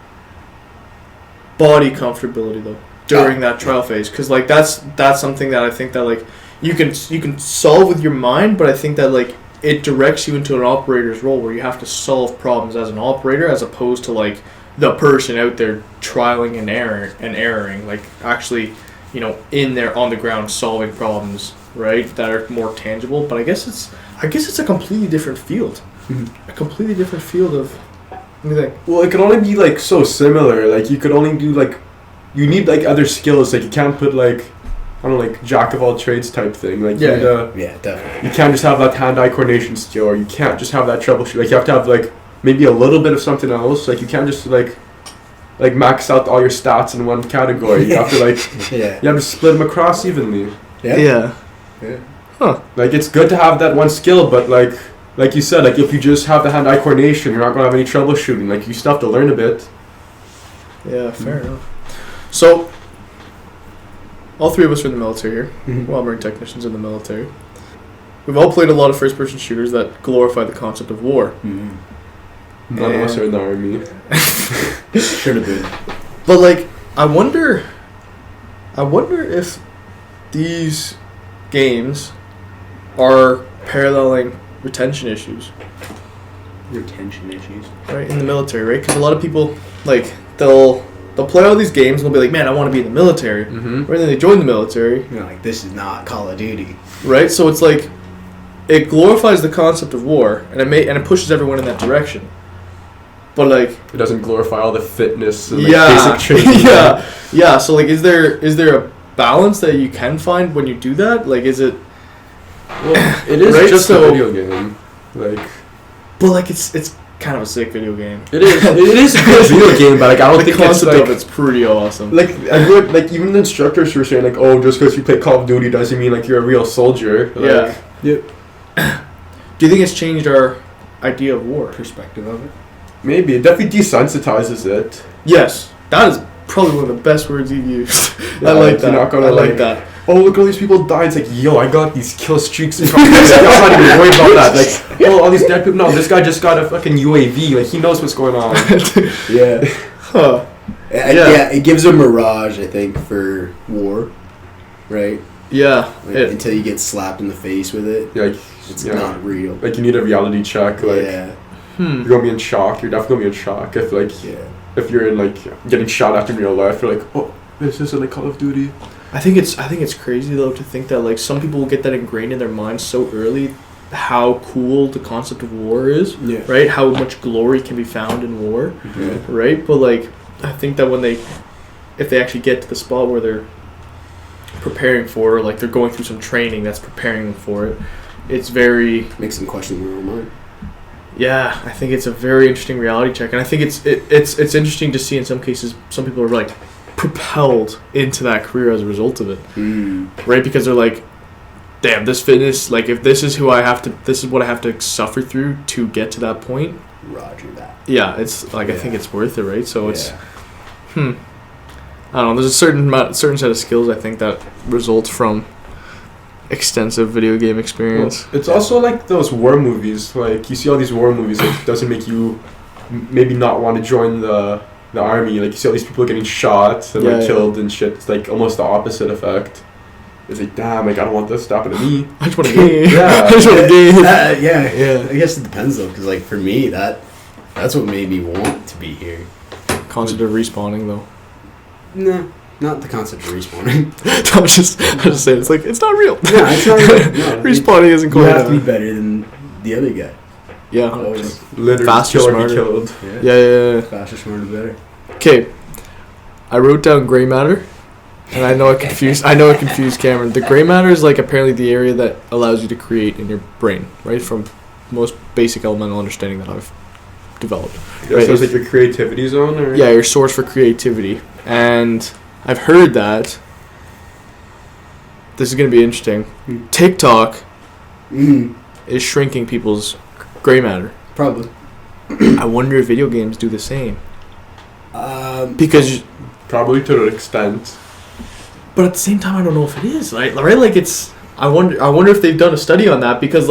Body comfortability though, during that trial phase, because like that's something that I think that like you can solve with your mind, but I think that like it directs you into an operator's role where you have to solve problems as an operator, as opposed to like the person out there trialing and erroring, like actually, you know, in there on the ground solving problems, right, that are more tangible. But I guess it's a completely different field. A completely different field of. What do you think? Well, it can only be like so similar. Like you could only do like, you need like other skills. Like you can't put like, I don't know, like jack of all trades type thing. Like yeah, definitely. You can't just have that hand-eye coordination skill, or you can't just have that troubleshoot. Like you have to have like maybe a little bit of something else. Like you can't just like max out all your stats in one category. You have to like you have to split them across evenly. Yeah. Huh. Like it's good to have that one skill, but like you said, like if you just have the hand-eye coordination, you're not gonna have any troubleshooting. Like you still have to learn a bit. Yeah, fair enough. So, all three of us are in the military here. Mm-hmm. We're all marine technicians in the military. We've all played a lot of first-person shooters that glorify the concept of war. Mm-hmm. None of us are in the army. Should have been. But like, I wonder if these games are paralleling retention issues. Retention issues. Right, in the military, right? Because a lot of people, like, they'll play all these games and they'll be like, man, I want to be in the military. Mm-hmm. Right, and then they join the military. You're like, this is not Call of Duty. Right, so it's like, it glorifies the concept of war, and it pushes everyone in that direction. But like, it doesn't glorify all the fitness and basic training. yeah. So like, is there a balance that you can find when you do that? Like, is it? Well, it is right? just a video game. Like, but like, it's kind of a sick video game. It is. It is a good video game, but like, I don't think the concept it's like, of it's pretty awesome. Like, like even the instructors were saying like, oh, just because you play Call of Duty doesn't mean like you're a real soldier. Like, yeah. Do you think it's changed our idea of war? Perspective of it? Maybe. It definitely desensitizes it. Yes. That is probably one of the best words you've used. Yeah, I like that. You're not gonna I like that. Oh, look at all these people died. It's like, yo, I got these kill streaks. I'm not even worried about that. Like, oh, all these dead people. No, this guy just got a fucking UAV. Like, he knows what's going on. Yeah. Huh. Yeah, it gives a mirage, I think, for war. Right? Yeah. Like, until you get slapped in the face with it. Yeah, like, it's not real. Like, you need a reality check. Like, you're gonna be in shock. You're definitely gonna be in shock if like if you're in like getting shot at in real life. You're like, oh, this isn't like Call of Duty. I think it's crazy though to think that like some people will get that ingrained in their minds so early, how cool the concept of war is. Yeah. Right. How much glory can be found in war. Yeah. Right. But like, I think that if they actually get to the spot where they're preparing for it, or like they're going through some training that's preparing them for it, it's very makes them question their own mind. Yeah, I think it's a very interesting reality check, and I think it's interesting to see in some cases some people are like propelled into that career as a result of it, right? Because they're like, damn, this fitness, like if this is what I have to suffer through to get to that point. Roger that. Yeah, it's like I think it's worth it, right? So it's, I don't know. There's a certain set of skills I think that results from extensive video game experience. Well, it's also like those war movies. Like you see all these war movies, like it doesn't make you maybe not want to join the army. Like you see all these people getting shot and killed and shit. It's like almost the opposite effect. It's like, damn, like I don't want this to happen to me. I just want a game. I just want a game. Yeah. I guess it depends though, because like for me, that's what made me want to be here. Concept of respawning though. No. Not the concept of respawning. I was just saying, it's like, it's not real. Yeah, it's not real. No, respawning isn't quite. You have to be better than the other guy. Yeah. Literally faster, smarter. Killed. Yeah. Faster, smarter, better. Okay. I wrote down gray matter, and I know it confused Cameron. The gray matter is like apparently the area that allows you to create in your brain, right? From most basic elemental understanding that I've developed. Yeah, right? So it's like your creativity zone? Or? Yeah, your source for creativity. And I've heard that this is going to be interesting. TikTok is shrinking people's gray matter. Probably. I wonder if video games do the same. Because probably to an extent. But at the same time, I don't know if it is. Right? Like it's. I wonder if they've done a study on that because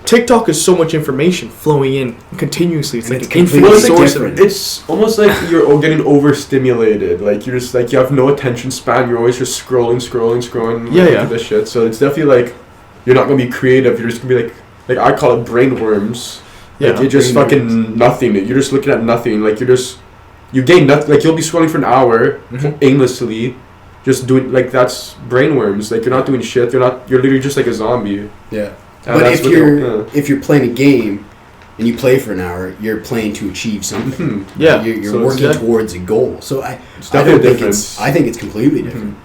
TikTok is so much information flowing in continuously. It's like an infinite source of it. It's almost like you're getting overstimulated. Like you're just like you have no attention span. You're always just scrolling. Like, this shit. So it's definitely like you're not gonna be creative. You're just gonna be like I call it brain worms. Yeah, like you're just fucking nothing. You're just looking at nothing. Like you gain nothing. Like you'll be scrolling for an hour aimlessly. Just doing like that's brainworms. Like you're not doing shit. You're literally just like a zombie. Yeah. But if you're playing a game and you play for an hour, you're playing to achieve something. Yeah. You're so working towards a goal. So I think it's completely different.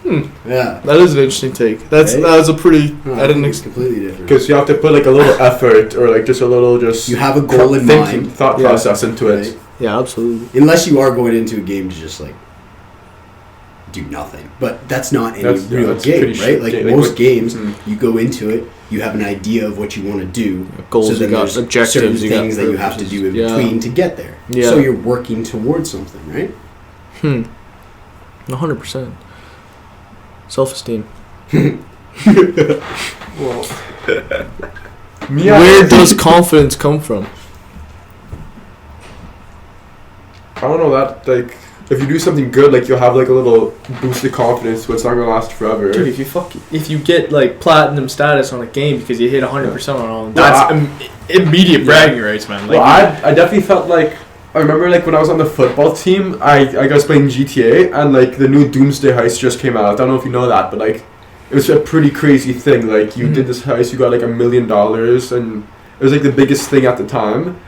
Yeah. That is an interesting take. That's a pretty. I didn't it's completely different. Because you have to put like a little effort or like just a little you have a goal in mind, thought process into it. Yeah, absolutely. Unless you are going into a game to just like do nothing, but that's not any real game, right? Like most games, you go into it, you have an idea of what you want to do, goals, so then there's objectives, certain things that you have to do in between to get there. Yeah. So you're working towards something, right? 100%. Self-esteem. Well, where does confidence come from? I don't know, that, like, if you do something good, like, you'll have, like, a little boost of confidence, but it's not gonna last forever. Dude, if you get, like, platinum status on a game because you hit 100% on all, that's immediate bragging rights, man. Like, well, I definitely felt like, I remember, like, when I was on the football team, I was playing GTA, and, like, the new Doomsday Heist just came out. I don't know if you know that, but, like, it was a pretty crazy thing. Like, you did this heist, you got, like, $1 million, and it was, like, the biggest thing at the time.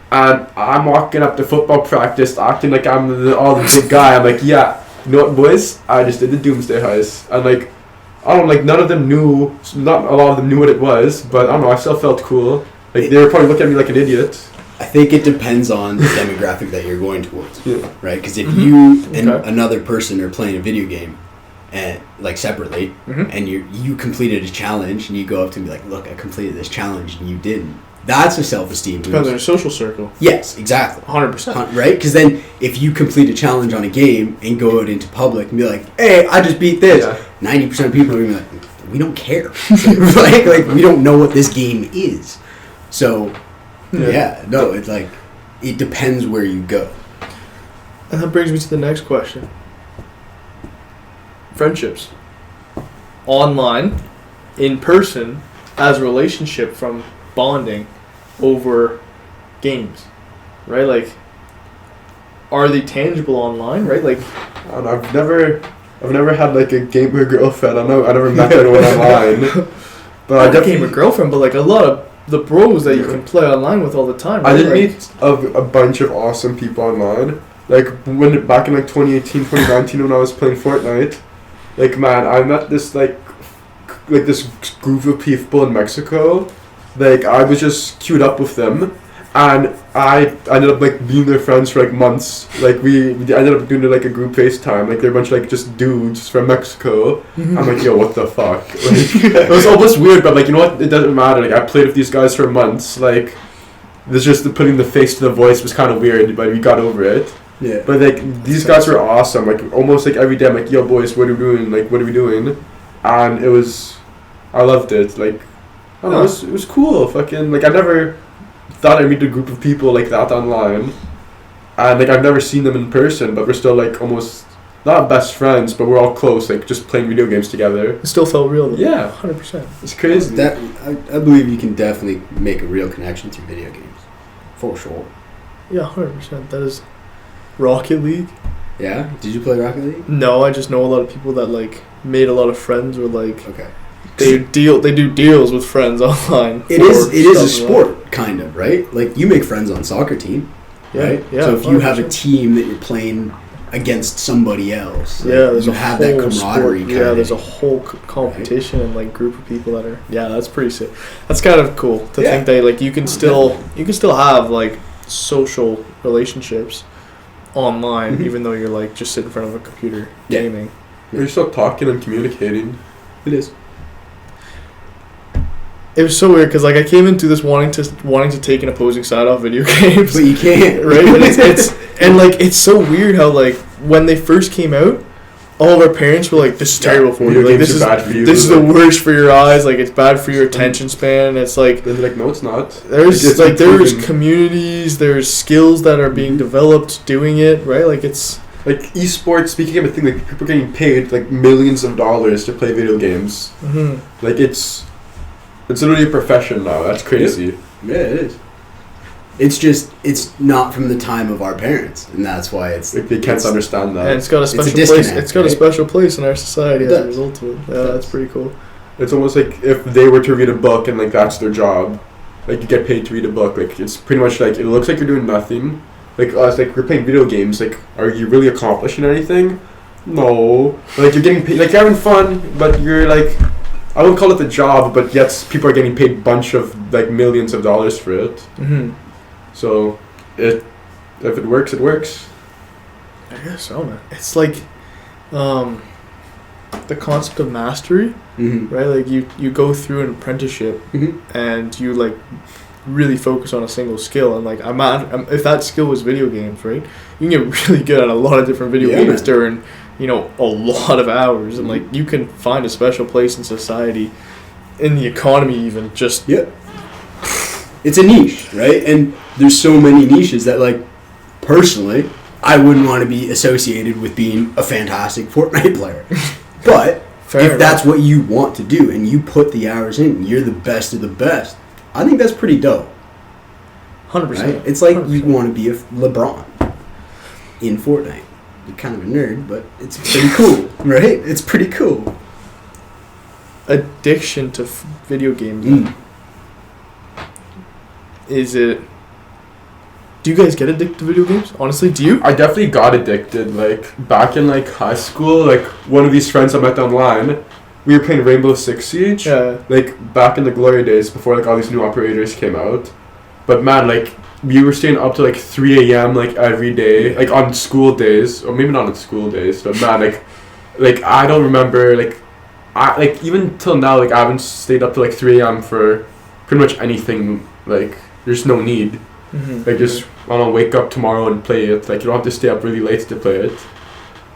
And I'm walking up to football practice acting like I'm the big guy. I'm like, yeah, you know what, boys? I just did the Doomsday Heist. And, like, I don't know, like, not a lot of them knew what it was, but I don't know, I still felt cool. Like, they were probably looking at me like an idiot. I think it depends on the demographic that you're going towards, right? Because if you and another person are playing a video game, and like separately, and you completed a challenge, and you go up to me like, look, I completed this challenge, and you didn't. That's a self-esteem boost. Depends on your social circle. Yes, exactly. 100%. Right? Because then if you complete a challenge on a game and go out into public and be like, hey, I just beat this, 90% of people are going to be like, we don't care. like we don't know what this game is. So, it's like, it depends where you go. And that brings me to the next question. Friendships. Online, in person, as a relationship from bonding over games, right? Like, are they tangible online, right? Like, I don't know, I've never had like a gamer girlfriend. I never met anyone online. But I definitely gamer girlfriend, but like a lot of the bros that you can play online with all the time. Right? I did meet a bunch of awesome people online. Like back in like 2018, 2019 when I was playing Fortnite. Like, man, I met this like this group of people in Mexico. Like, I was just queued up with them, and I ended up like being their friends for like months. Like, we ended up doing like a group FaceTime. Like, they're a bunch of like just dudes from Mexico. I'm like, yo, what the fuck? Like, it was almost weird, but like, you know what? It doesn't matter. Like, I played with these guys for months. Like, there's just putting the face to the voice was kind of weird, but we got over it. Yeah. But like, these guys were awesome. Like, almost like every day, I'm like, yo, boys, what are we doing? Like, what are we doing? And I loved it. Like, I don't know, it was cool. Fucking, like, I never thought I'd meet a group of people like that online. And, like, I've never seen them in person, but we're still, like, almost, not best friends, but we're all close, like, just playing video games together. It still felt real, though. Yeah. 100%. It's crazy. I believe you can definitely make a real connection through video games. For sure. Yeah, 100%. That is Rocket League. Yeah? Did you play Rocket League? No, I just know a lot of people that, like, made a lot of friends or, like... Okay. They do deals with friends online. It is a sport, kind of, right? Like, you make friends on soccer team, right? Yeah. So if you have a team that you're playing against somebody else, like, there's you have that camaraderie. There's a whole competition, right? And like group of people that are. Yeah, that's pretty sick. That's kind of cool to think that like you can still have like social relationships online, even though you're like just sitting in front of a computer gaming. You're still talking and communicating. It is. It was so weird because like I came into this wanting to take an opposing side off video games, but you can't, right? And it's so weird how like when they first came out, all of our parents were like, "This is terrible for you. Like this is bad for you. This is the worst for your eyes. Like it's bad for your attention span." It's like they're like, "No, it's not." There's communities, there's skills that are being developed doing it, right? Like it's like esports became a thing. Like people are getting paid like millions of dollars to play video games. Like it's literally a profession now. That's crazy. Yeah, it is. It's not from the time of our parents, and that's why it's like they can't understand that. And it's got a special place. It's got a special place in our society as a result of it. Yeah, that's pretty cool. It's almost like if they were to read a book and like that's their job, like you get paid to read a book. Like it's pretty much like it looks like you're doing nothing. Like us, like we're playing video games. Like, are you really accomplishing anything? No. Like you're getting paid. Like you're having fun, but you're like. I wouldn't call it the job, but yes, people are getting paid a bunch of like millions of dollars for it. So, if it works, it works. I guess so, man. It's like, the concept of mastery, right? Like you go through an apprenticeship, and you like really focus on a single skill, and like if that skill was video games, right? You can get really good at a lot of different video games during a lot of hours, and like you can find a special place in society, in the economy even, just it's a niche, right? And there's so many niches that, like, personally, I wouldn't want to be associated with being a fantastic Fortnite player. But if that's what you want to do and you put the hours in, you're the best of the best, I think that's pretty dope. 100%. Right? It's like 100%. you want to be a LeBron in Fortnite. You're kind of a nerd, but it's pretty cool, right? It's pretty cool. Addiction to video games. Is it... Do you guys get addicted to video games? Honestly, do you? I definitely got addicted. Like, back in, like, high school, like, one of these friends I met online, we were playing Rainbow Six Siege. Yeah. Like, back in the Galore days, before, like, all these new operators came out. But, man, like, we were staying up to, like, 3 a.m., like, every day. Like, on school days. Or maybe not on school days. But, man, like, I don't remember, like, even till now, like, I haven't stayed up to, like, 3 a.m. for pretty much anything. Like, there's no need. Mm-hmm. Like, just, I don't know, wake up tomorrow and play it. Like, you don't have to stay up really late to play it.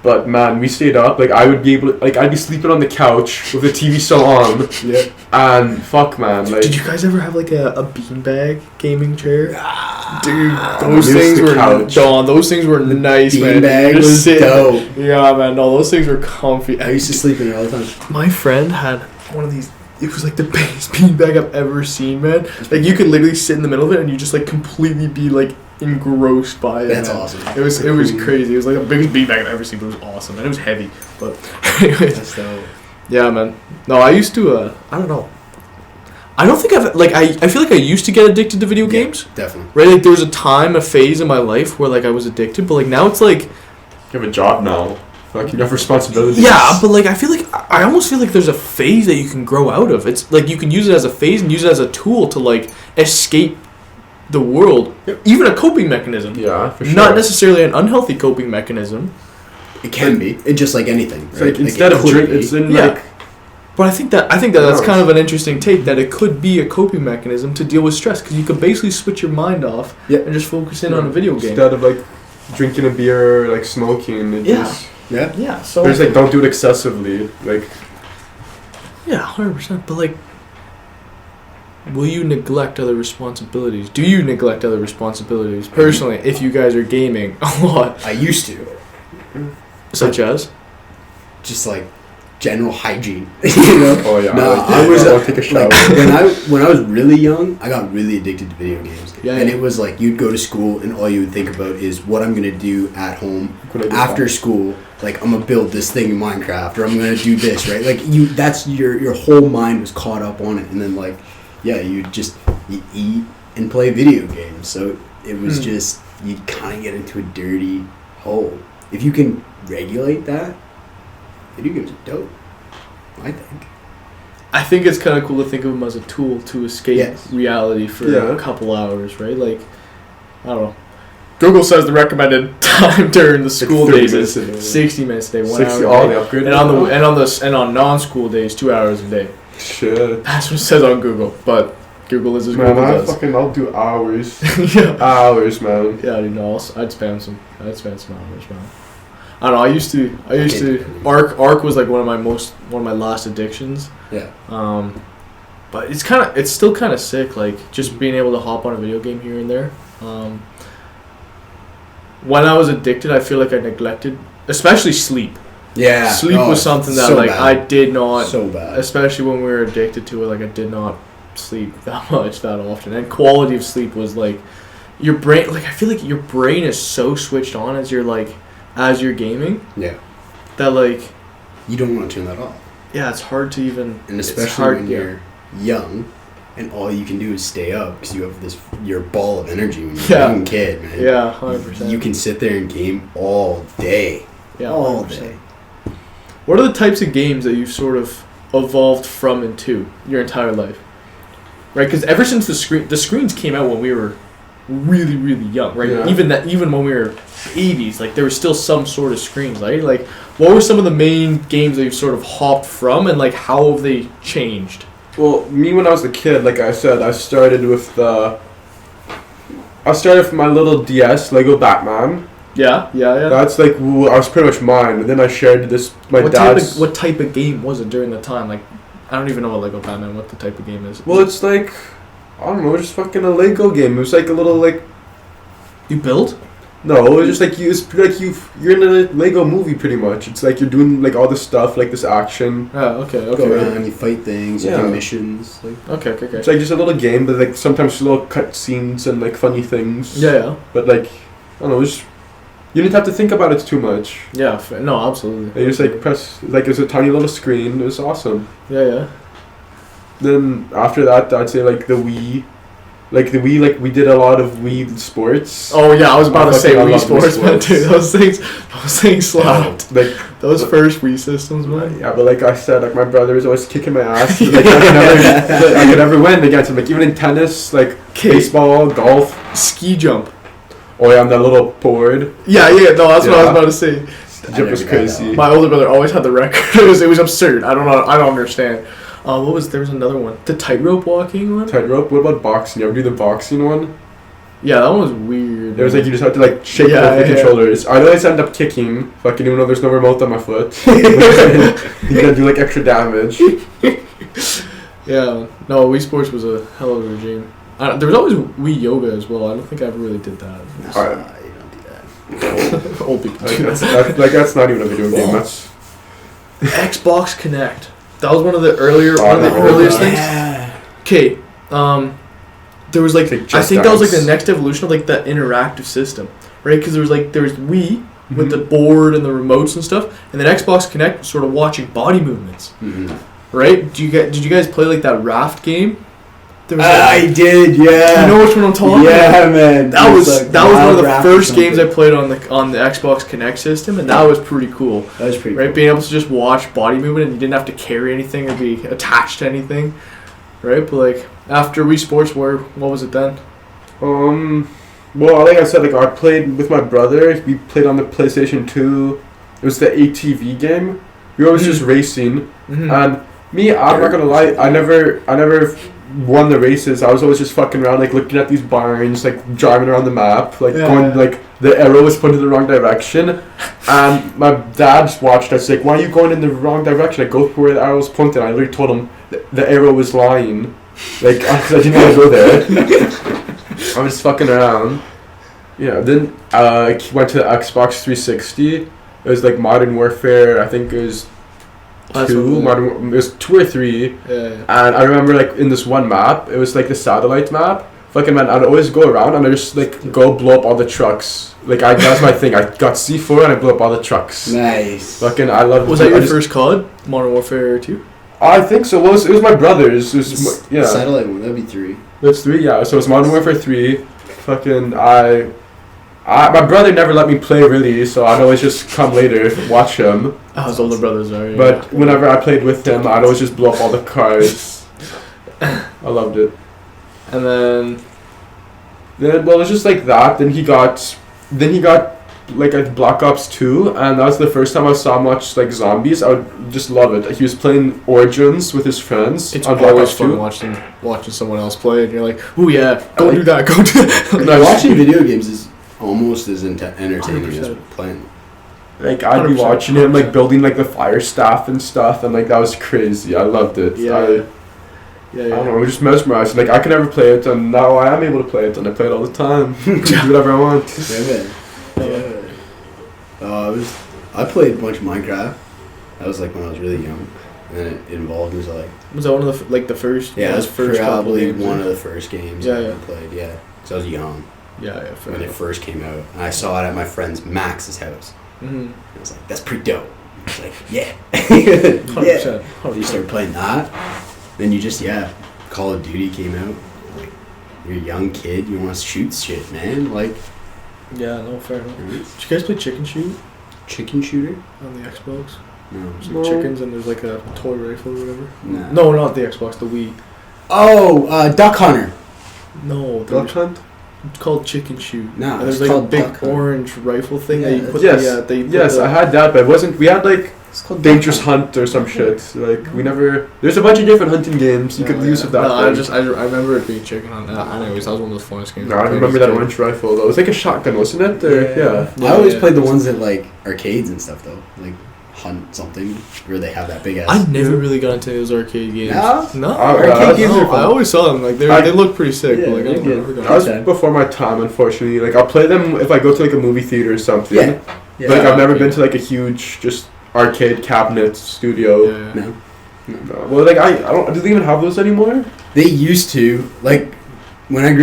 But, man, we stayed up. Like, I would be able to, like, I'd be sleeping on the couch with the TV still on. Yeah. And, fuck, man. Like, did you guys ever have, like, a beanbag gaming chair? Dude, those things were those things were nice, man. Beanbag was dope. Yeah, man. No, those things were comfy. I used to sleep in it all the time. My friend had one of these. It was like the biggest beanbag I've ever seen, man. Like, you could literally sit in the middle of it and you just, like, completely be, like, engrossed by it. That's man. awesome. It was crazy. It was like the biggest beanbag I've ever seen, but it was awesome. And it was heavy. But anyways. That's dope. Yeah, man. No, I used to, I don't know. I don't think I've, like, I feel like I used to get addicted to video games. Definitely. Right? Like, there was a phase in my life where, like, I was addicted, but, like, now it's like... you have a job now. Like, you have responsibilities. Yeah, but, like, I almost feel like there's a phase that you can grow out of. It's, like, you can use it as a phase and use it as a tool to, like, escape the world. Yep. Even a coping mechanism. Yeah, for sure. Not necessarily an unhealthy coping mechanism. It can be. It's just like anything. It's Right? like, instead of drink, it's in, like... But I think that's kind of an interesting take, that it could be a coping mechanism to deal with stress, because you could basically switch your mind off and just focus in on a video game. Instead of, like, drinking a beer or, like, smoking. It just... Yeah. So there's, like, don't do it excessively. Like... Yeah, 100%. But, like, will you neglect other responsibilities? Do you neglect other responsibilities? Personally, if you guys are gaming a lot. I used to. Such as? Just, like, general hygiene. You know? Oh, yeah. No, I'll take a shower. Like, when I was really young, I got really addicted to video games. Yeah, and it was like, you'd go to school and all you would think about is what I'm going to do at home after school. Like, I'm going to build this thing in Minecraft, or I'm going to do this, right? Like, that's your whole mind was caught up on it. And then, like, yeah, you eat and play video games. So it was just, you kind of get into a dirty hole. If you can regulate that, video games are dope, I think. I think it's kind of cool to think of them as a tool to escape reality for a couple hours, right? Like, I don't know. Google says the recommended time during the school days is 60 minutes a day, 1 hour a day. Upgraded. And on non-school days, 2 hours a day. Shit. That's what it says on Google, but Google is as Google does. I'll do hours. Yeah. Hours, man. Yeah, I'd spam some hours, man. I don't know. I used to. Arc was like one of my last addictions. Yeah. But it's still kind of sick. Like, just being able to hop on a video game here and there. When I was addicted, I feel like I neglected, especially sleep. Yeah. Sleep was something that so bad. I did not. So bad. Especially when we were addicted to it, like, I did not sleep that much that often. And quality of sleep was like, your brain. Like, I feel like your brain is so switched on as you're gaming. Yeah. That, like, you don't want to turn that off. Yeah, it's hard to even. And especially when you're young, and all you can do is stay up because you have your ball of energy when you're a young kid, man. Yeah, 100%. You can sit there and game all day. Yeah, all 100%. day. What are the types of games that you've sort of evolved from and to your entire life? Right, because ever since the screens came out when we were really, really young, right? Yeah. Even when we were babies, like, there was still some sort of screens, right? Like, what were some of the main games that you've sort of hopped from, and, like, how have they changed? Well, me when I was a kid, like I said, I started with my little DS Lego Batman. Yeah. That's like, I was pretty much mine. And then I shared this, what type of game was it during the time? Like, I don't even know what Lego Batman, what the type of game is. Well, it's like, I don't know, just fucking a Lego game. It was like a little, like... You build? No, it was just like, you're in a Lego movie pretty much. It's like you're doing like all this stuff, like this action. Oh, okay. Go around, you fight things, you do missions. Like. Okay. It's like just a little game, but like sometimes little cut scenes and like funny things. Yeah. But like, I don't know, you didn't have to think about it too much. Yeah, no, absolutely. You just like press, like it's a tiny little screen. It was awesome. Yeah. Then after that, I'd say like the Wii. Like the Wii, like we did a lot of Wii sports. Oh yeah, I was about to say Wii sports, man. Dude, those things slapped. Like those first Wii systems, man. Yeah, but like I said, like my brother was always kicking my ass. Like I could never win against him. Like even in tennis, like baseball, golf, ski jump. Oh yeah, on that little board. Yeah. No, that's what I was about to say. The jump was crazy. My older brother always had the record. It was absurd. I don't know. I don't understand. There was another one. The tightrope walking one? Tightrope? What about boxing? You ever do the boxing one? Yeah, that one was weird. It was like you just have to like shake the controllers. I always end up kicking, fucking even though there's no remote on my foot. You gotta do like extra damage. Yeah, no, Wii Sports was a hell of a regime. There was always Wii Yoga as well. I don't think I ever really did that. You don't do that. Old people do that's not even a video game. That's Xbox Connect. That was one of the earliest things. Okay, there was like I think that was like the next evolution of like the interactive system, right? Because there was Wii with the board and the remotes and stuff, and then Xbox Connect was sort of watching body movements, right? Did you guys play like that raft game? I did, yeah. You know which one I'm talking about? Yeah, man. That was one of the first games I played on the Xbox Connect system, and that was pretty cool. That was pretty cool. Right, being able to just watch body movement, and you didn't have to carry anything or be attached to anything, right? But like after Wii Sports, what was it then? Well, like I said, like I played with my brother. We played on the PlayStation 2. It was the ATV game. We were always just racing, and me, I'm not gonna lie, I never won the races. I was always just fucking around, like looking at these barns, like driving around the map, like going, like the arrow was pointed in the wrong direction, and my dad just watched us, like, why are you going in the wrong direction? Like, go where the arrow was pointed. I literally told him the arrow was lying, like, because I didn't want to go there. I was fucking around. Yeah, then I went to the Xbox 360. It was like Modern Warfare, I think it was it was 2 or 3, and I remember like in this one map, it was like the satellite map. Fucking man, I'd always go around and I just like go blow up all the trucks. Like that's my thing. I got C4 and I blew up all the trucks. Nice. Fucking, I love. Was that your first COD? Modern Warfare 2? I think so. Well, it was my brother's. Yeah. Satellite one. That'd be 3. That's 3. Yeah. So it's Modern Warfare 3. Fucking my brother never let me play really, so I'd always just come later, watch him. His older brothers are. Yeah. But whenever I played with him, I'd always just blow up all the cars. I loved it. And then well, it was just like that. Then he got like a Black Ops 2, and that was the first time I saw much like zombies. I would just love it. He was playing Origins with his friends. It's always fun watching someone else play, and you're like, "Ooh yeah, go do that." Watching video games is almost as entertaining 100%. As playing. Like I'd be watching him like building like the fire staff and stuff, and like that was crazy. I loved it. Yeah. I don't know, just mesmerized. Like I could never play it, and now I am able to play it, and I play it all the time. Do whatever I want. I played a bunch of Minecraft. That was like when I was really young, and then it involved was like. Was that one of the first? Yeah, it was probably games, one of the first games I played. Yeah, because I was young. Yeah. When it first came out, and I saw it at my friend Max's house. I was like, "That's pretty dope." I was like, "Yeah, 100%. You start playing that. Then you just, Call of Duty came out. Like, you're a young kid, you want to shoot shit, man. Like, yeah, no, fair enough. Did you guys play Chicken Shoot? Chicken Shooter? On the Xbox? No. There's like chickens and there's like a toy rifle or whatever. No, not the Xbox, the Wii. Oh, Duck Hunter. No. Duck Hunt? It's called Chicken Shoot. No, and there's like a big orange rifle thing that you put I had that, but it wasn't. We had like It's called Dangerous Hunt or some shit. Like we never. There's a bunch of different hunting games you could use with that. No, I remember it being chicken hunt. Anyways, that was one of those funnest games. No, I remember that orange rifle though. It was like a shotgun, wasn't it? Or, I always played the ones at like arcades and stuff though, like Hunt something where they have that big ass. I never really got into those arcade games. No, arcade games are fun. I always saw them. Like they look pretty sick. Yeah, but like I don't know. That was before my time, unfortunately. Like I'll play them if I go to like a movie theater or something. Yeah. But like I've never been to like a huge just arcade cabinet studio. Yeah. No. Well, like I don't. Do they even have those anymore? They used to. Like when I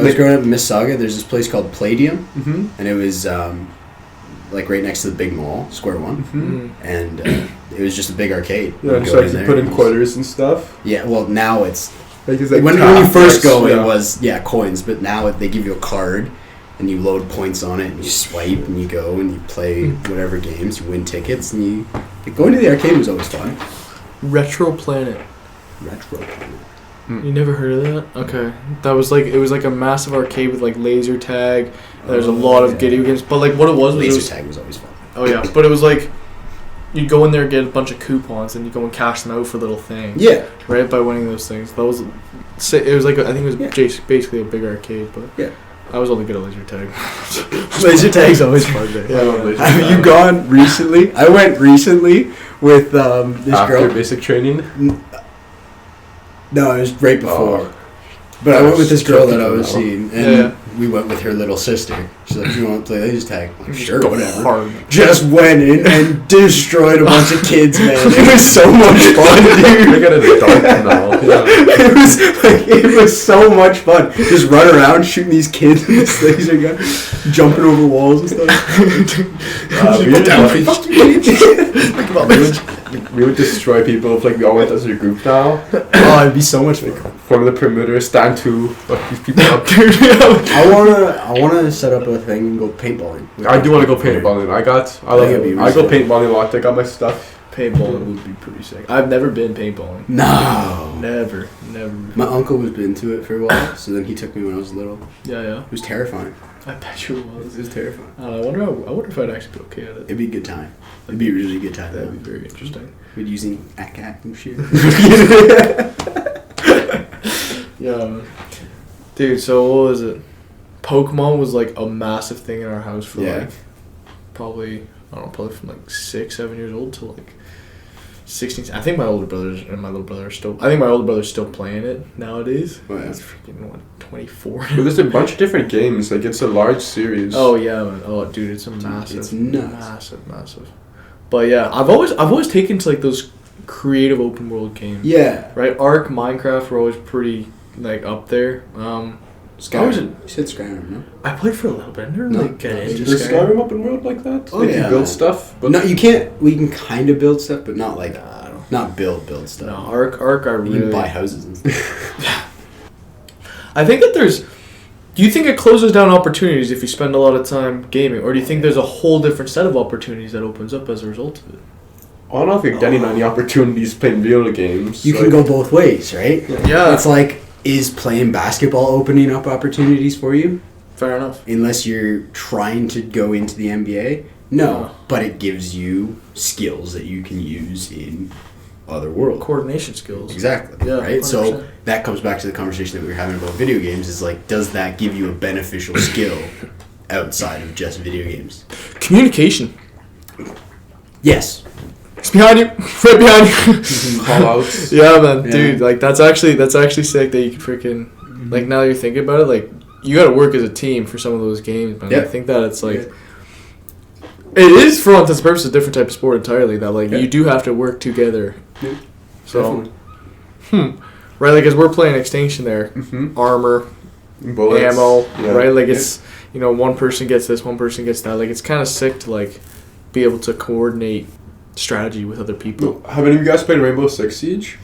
was growing up in Mississauga, there's this place called Palladium, and it was like right next to the big mall, Square One, and it was just a big arcade. Yeah, so you put in quarters and stuff. Yeah, well now it's like when you first go, it was coins, but now they give you a card. And you load points on it, and you swipe, and you go, and you play whatever games, you win tickets, and you... Going to the arcade was always fun. Retro Planet. You never heard of that? Okay. That was like... It was like a massive arcade with like laser tag. There's a lot of video games. But like what it was... Laser tag was always fun. Oh yeah. But it was like... You'd go in there, get a bunch of coupons, and you go and cash them out for little things. Yeah. Right? By winning those things. That was... It was like... I think it was basically a big arcade, but... Yeah. I was only good at laser tag. Laser tag's always fun. Have you gone recently? I went recently with this girl. After basic training? No, it was right before. But I went with this girl that I was seeing, and we went with her little sister. She's like, "You want to play laser tag?" I'm like, "Sure, whatever." Hard. Just went in and destroyed a bunch of kids, man. It was so much fun, dude. I got an adult now. Yeah. It was so much fun. Just run around shooting these kids with this laser gun, jumping over walls and stuff. We would destroy people if like we all went as a group now. Oh, it'd be so much fun. Form the perimeter, stand to fuck these people up. I wanna set up a thing and go paintballing. I do want to go paintballing. I go paintballing a lot. I got my stuff. Paintballing would be pretty sick. I've never been paintballing. No. Never. My uncle was into it for a while, so then he took me when I was little. Yeah. It was terrifying. I bet you it was. It was terrifying. I wonder if I'd actually be okay at it. It'd be a good time. It'd be a really good time. That'd be very interesting. We'd using ACAC and shit. Yeah. Dude, so what was it? Pokemon was like a massive thing in our house for like probably from like 6-7 years old to like 16. I think my older brothers and my little brother are still. I think my older brother's still playing it nowadays. Oh, yeah. He's freaking 24. But there's a bunch of different games. Like it's a large series. Oh yeah, man. Oh dude, it's a massive. It's nuts. Massive. But yeah, I've always taken to like those creative open world games. Yeah. Right. Ark, Minecraft were always pretty like up there. Skyrim. You said Skyrim, no? I played for a little bit. I never really get into Is Skyrim open world like that? Oh, like yeah. You build stuff? But no, you can't. We can kind of build stuff, but not like... Not build stuff. No, Ark I really... You can buy houses and stuff. I think that there's... Do you think it closes down opportunities if you spend a lot of time gaming? Or do you think there's a whole different set of opportunities that opens up as a result of it? I don't think getting any opportunities playing video games. You can go both ways, right? Yeah. It's like, is playing basketball opening up opportunities for you? Fair enough. Unless you're trying to go into the NBA? No. But it gives you skills that you can use in other worlds. Coordination skills. Exactly. Yeah, right? 100%. So that comes back to the conversation that we were having about video games is like, does that give you a beneficial skill outside of just video games? Communication. Yes. It's behind you. Right behind you. Call outs. Yeah, man. Yeah. Dude, like that's actually sick that you can freaking like now that you're thinking about it, like you gotta work as a team for some of those games, man. I think that it's like it is for all intents and purposes a different type of sport entirely that like you do have to work together. Yeah. So right, like as we're playing Extinction there, armor, bullets, ammo, right? Like it's one person gets this, one person gets that. Like it's kinda sick to like be able to coordinate strategy with other people. Have any of you guys played Rainbow Six Siege?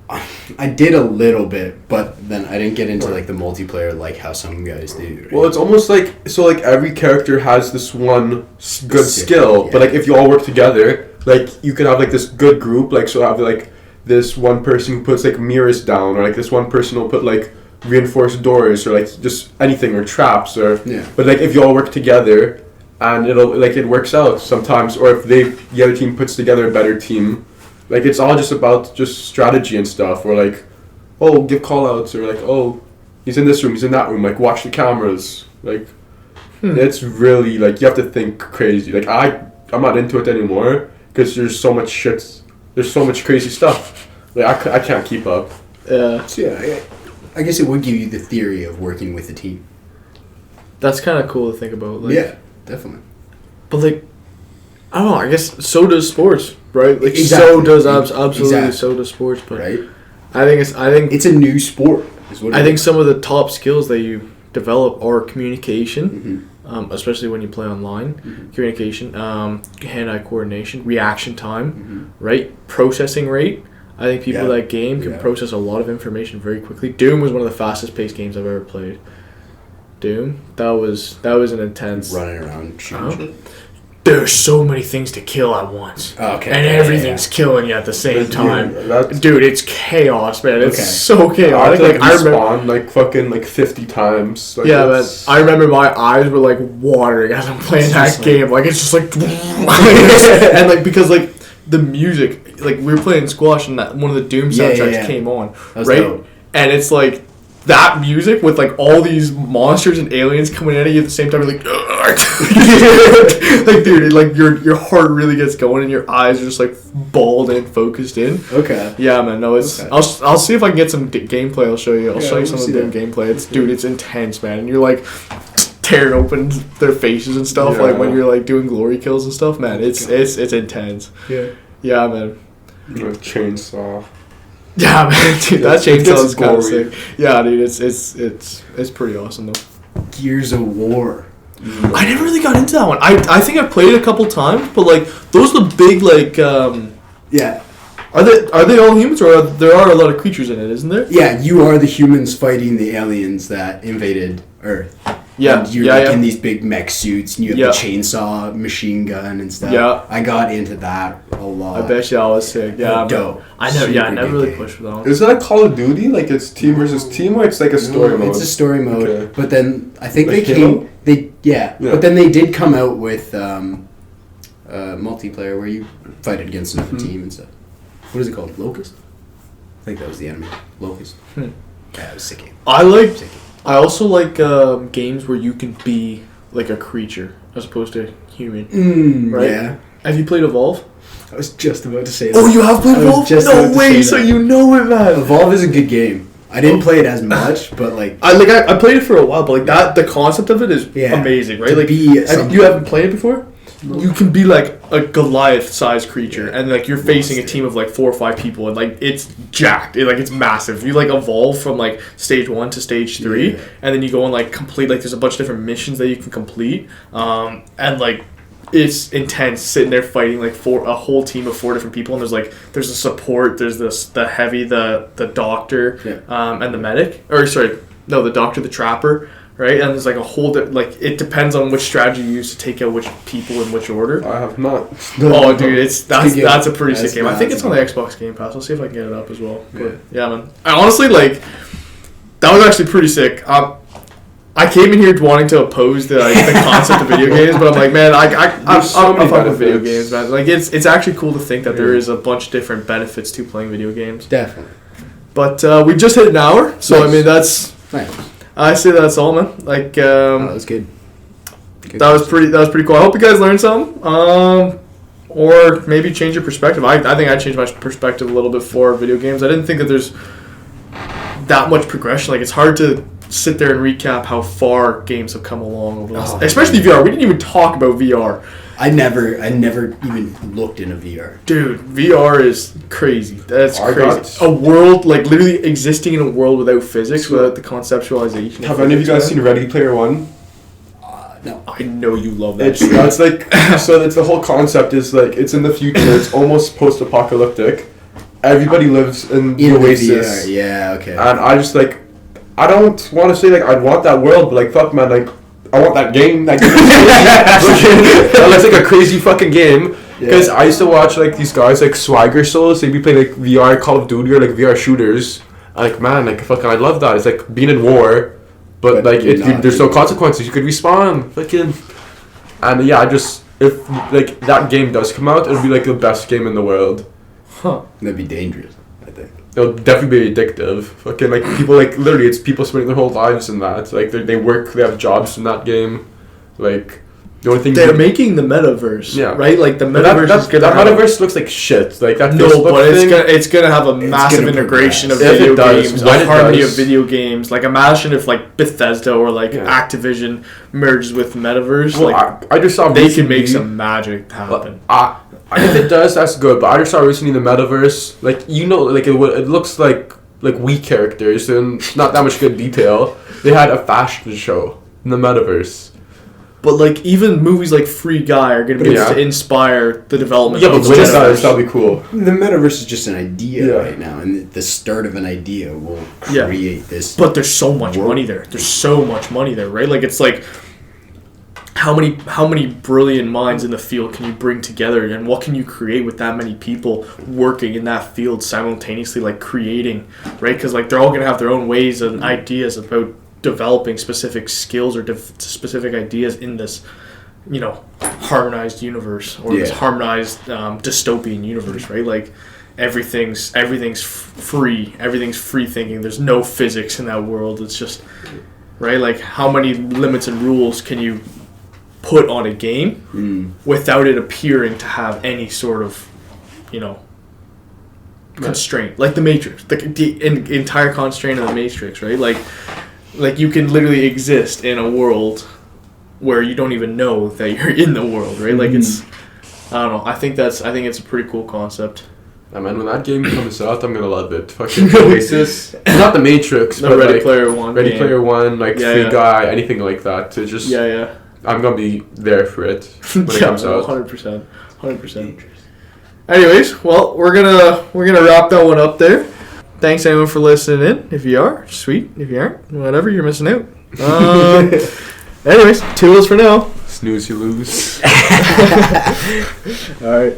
I did a little bit, but then I didn't get into like the multiplayer like how some guys do. Right? Well, it's almost like every character has this one good skill, but like if you all work together, like you can have like this good group. Like so, have like this one person who puts like mirrors down, or like this one person will put like reinforced doors, or like just anything, or traps, or. But like if you all work together, and it works out sometimes. Or if the other team puts together a better team, like it's all just about just strategy and stuff. Or like, oh, give call outs, or like, oh, he's in this room, he's in that room. Like, watch the cameras. Like, it's really like you have to think crazy. Like I'm not into it anymore because there's so much shit. There's so much crazy stuff. Like I can't keep up. So I guess it would give you the theory of working with a team. That's kind of cool to think about. Like, yeah, definitely. But like, I don't know. I guess so does sports, right? Like, exactly. so does absolutely exactly. So does sports. But right. I think it's a new sport. I think some of the top skills that you develop are communication, especially when you play online. Communication, hand-eye coordination, reaction time, right? Processing rate. I think people that game can process a lot of information very quickly. Doom was one of the fastest-paced games I've ever played. Doom, that was an intense. Running around shooting. There's so many things to kill at once. Okay. And everything's killing you at the same time. Dude, it's chaos, man. It's so I chaotic. like I respawn like fucking like 50 times. Like, yeah, man. I remember my eyes were like watering as I'm playing that game. Like, it's just like and like because like the music, like we were playing squash and that one of the Doom soundtracks came on, right? Dope. And it's like that music with like all these monsters and aliens coming at you at the same time, you're like, like dude, like your heart really gets going and your eyes are just like balled in, focused in. Okay. Yeah, man. No, it's. Okay. I'll see if I can get some gameplay. I'll show you. I'll show you some of the that. gameplay. It's dude, it's intense, man. And you're like tearing open their faces and stuff, like when you're like doing glory kills and stuff, man. It's intense. Yeah. Yeah, man. Chainsaw. Yeah, man, dude, that chainsaw is kind of sick. Yeah, dude, it's pretty awesome though. Gears of War. I never really got into that one. I think I played it a couple times, but like those are the big like. Yeah. Are they all humans, or there are a lot of creatures in it? Isn't there? Yeah, you are the humans fighting the aliens that invaded Earth. Yeah, and you're in these big mech suits, and you have the chainsaw, machine gun, and stuff. Yeah, I got into that a lot. I bet you I was sick. Yeah, dope. I never really pushed for that one. Is that a Call of Duty? Like it's team versus team, or it's like a story mode? It's a story mode, okay. But then I think like but then they did come out with multiplayer where you fight against another team and stuff. What is it called? Locust? I think that was the enemy. Locust. Yeah, it was sick. I also like games where you can be like a creature as opposed to human. Right? Yeah. Have you played Evolve? I was just about to say that. Oh, you have played Evolve? No way! So you know it, man. Evolve is a good game. I didn't play it as much, but like I played it for a while, but like the concept of it is amazing, right? Like you haven't played it before? No. You can be like a Goliath-sized creature, and like you're facing a team of like 4 or 5 people, and like it's jacked, it's massive. You like evolve from like stage 1 to stage 3, and then you go and like complete like there's a bunch of different missions that you can complete, and like it's intense sitting there fighting like a whole team of 4 different people, and there's a support, there's the heavy, the doctor, and the medic, the doctor, the trapper. Right, and there's like a whole it depends on which strategy you use to take out which people in which order. I have not. Oh, dude, that's a pretty sick game. I think it's on the Xbox Game Pass. I'll see if I can get it up as well. But, yeah, man. I honestly that was actually pretty sick. I came in here wanting to oppose the concept of video games, but I'm like, man, I'm fine with video games, man. Like it's actually cool to think that there is a bunch of different benefits to playing video games. Definitely. But we just hit an hour, so nice. I mean that's nice. I say that's all, man. Like that was good. That was pretty cool. I hope you guys learned something. Or maybe change your perspective. I think I changed my perspective a little bit for video games. I didn't think that there's that much progression. Like it's hard to sit there and recap how far games have come along over the last, especially VR. We didn't even talk about VR. I never even looked in a VR. Dude, VR is crazy. That's crazy. A world, like literally existing in a world without physics, without the conceptualization. Have any of you guys seen Ready Player One? No. I know you love that. That's like, so that's the whole concept is like, it's in the future, it's almost post-apocalyptic. Everybody lives in the Oasis. VR. Yeah, okay. And I just like, I don't want to say like, I'd want that world, but like, fuck man, like, I want that game. That looks like a crazy fucking game. Because I used to watch like these guys like Swagger Souls. They'd be playing like VR Call of Duty or like VR shooters. Like man, like fucking, I love that. It's like being in war, but like there's no consequences. You could respawn. Fucking And yeah, if like that game does come out, it'll be like the best game in the world. Huh. That'd be dangerous, I think. It'll definitely be addictive. Fucking like people like literally, it's people spending their whole lives in that. Like they work, they have jobs in that game. Like the only thing they're making the metaverse, yeah, right? Like the metaverse is gonna. That metaverse looks like shit. Like that. No, Facebook but thing, it's gonna have a massive integration of progress. video Does, games, a harmony of video games. Like imagine if like Bethesda or like Activision merges with metaverse. Well, like I just saw they recently, can make some magic happen. If it does, that's good. But I just saw recently the metaverse. Like like it looks like Wii characters and not that much good detail. They had a fashion show in the metaverse. But like even movies like Free Guy are going to be able to inspire the development. Yeah, of but that'll be cool. The metaverse is just an idea right now, and the start of an idea will create this. But there's so much money there. There's so much money there, right? Like it's like how many brilliant minds in the field can you bring together, and what can you create with that many people working in that field simultaneously, like creating, right? Because like they're all going to have their own ways and ideas about developing specific skills or specific ideas in this, harmonized universe or this harmonized dystopian universe, right? Like everything's free, everything's free thinking. There's no physics in that world. It's just right. Like how many limits and rules can you put on a game without it appearing to have any sort of, constraint, like the Matrix, the entire constraint of the Matrix, right? Like you can literally exist in a world where you don't even know that you're in the world, right? Like it's, I don't know. I think it's a pretty cool concept. I mean, when that game comes out, I'm gonna love it. Fucking Oasis, not the Matrix, but Ready like Player One, Player One, like Free Guy, anything like that. To just I'm gonna be there for it when it comes out. 100%. Anyways, well, we're gonna wrap that one up there. Thanks everyone for listening in. If you are, sweet. If you aren't, whatever, you're missing out. Anyways, toodles for now. Snooze, you lose. All right.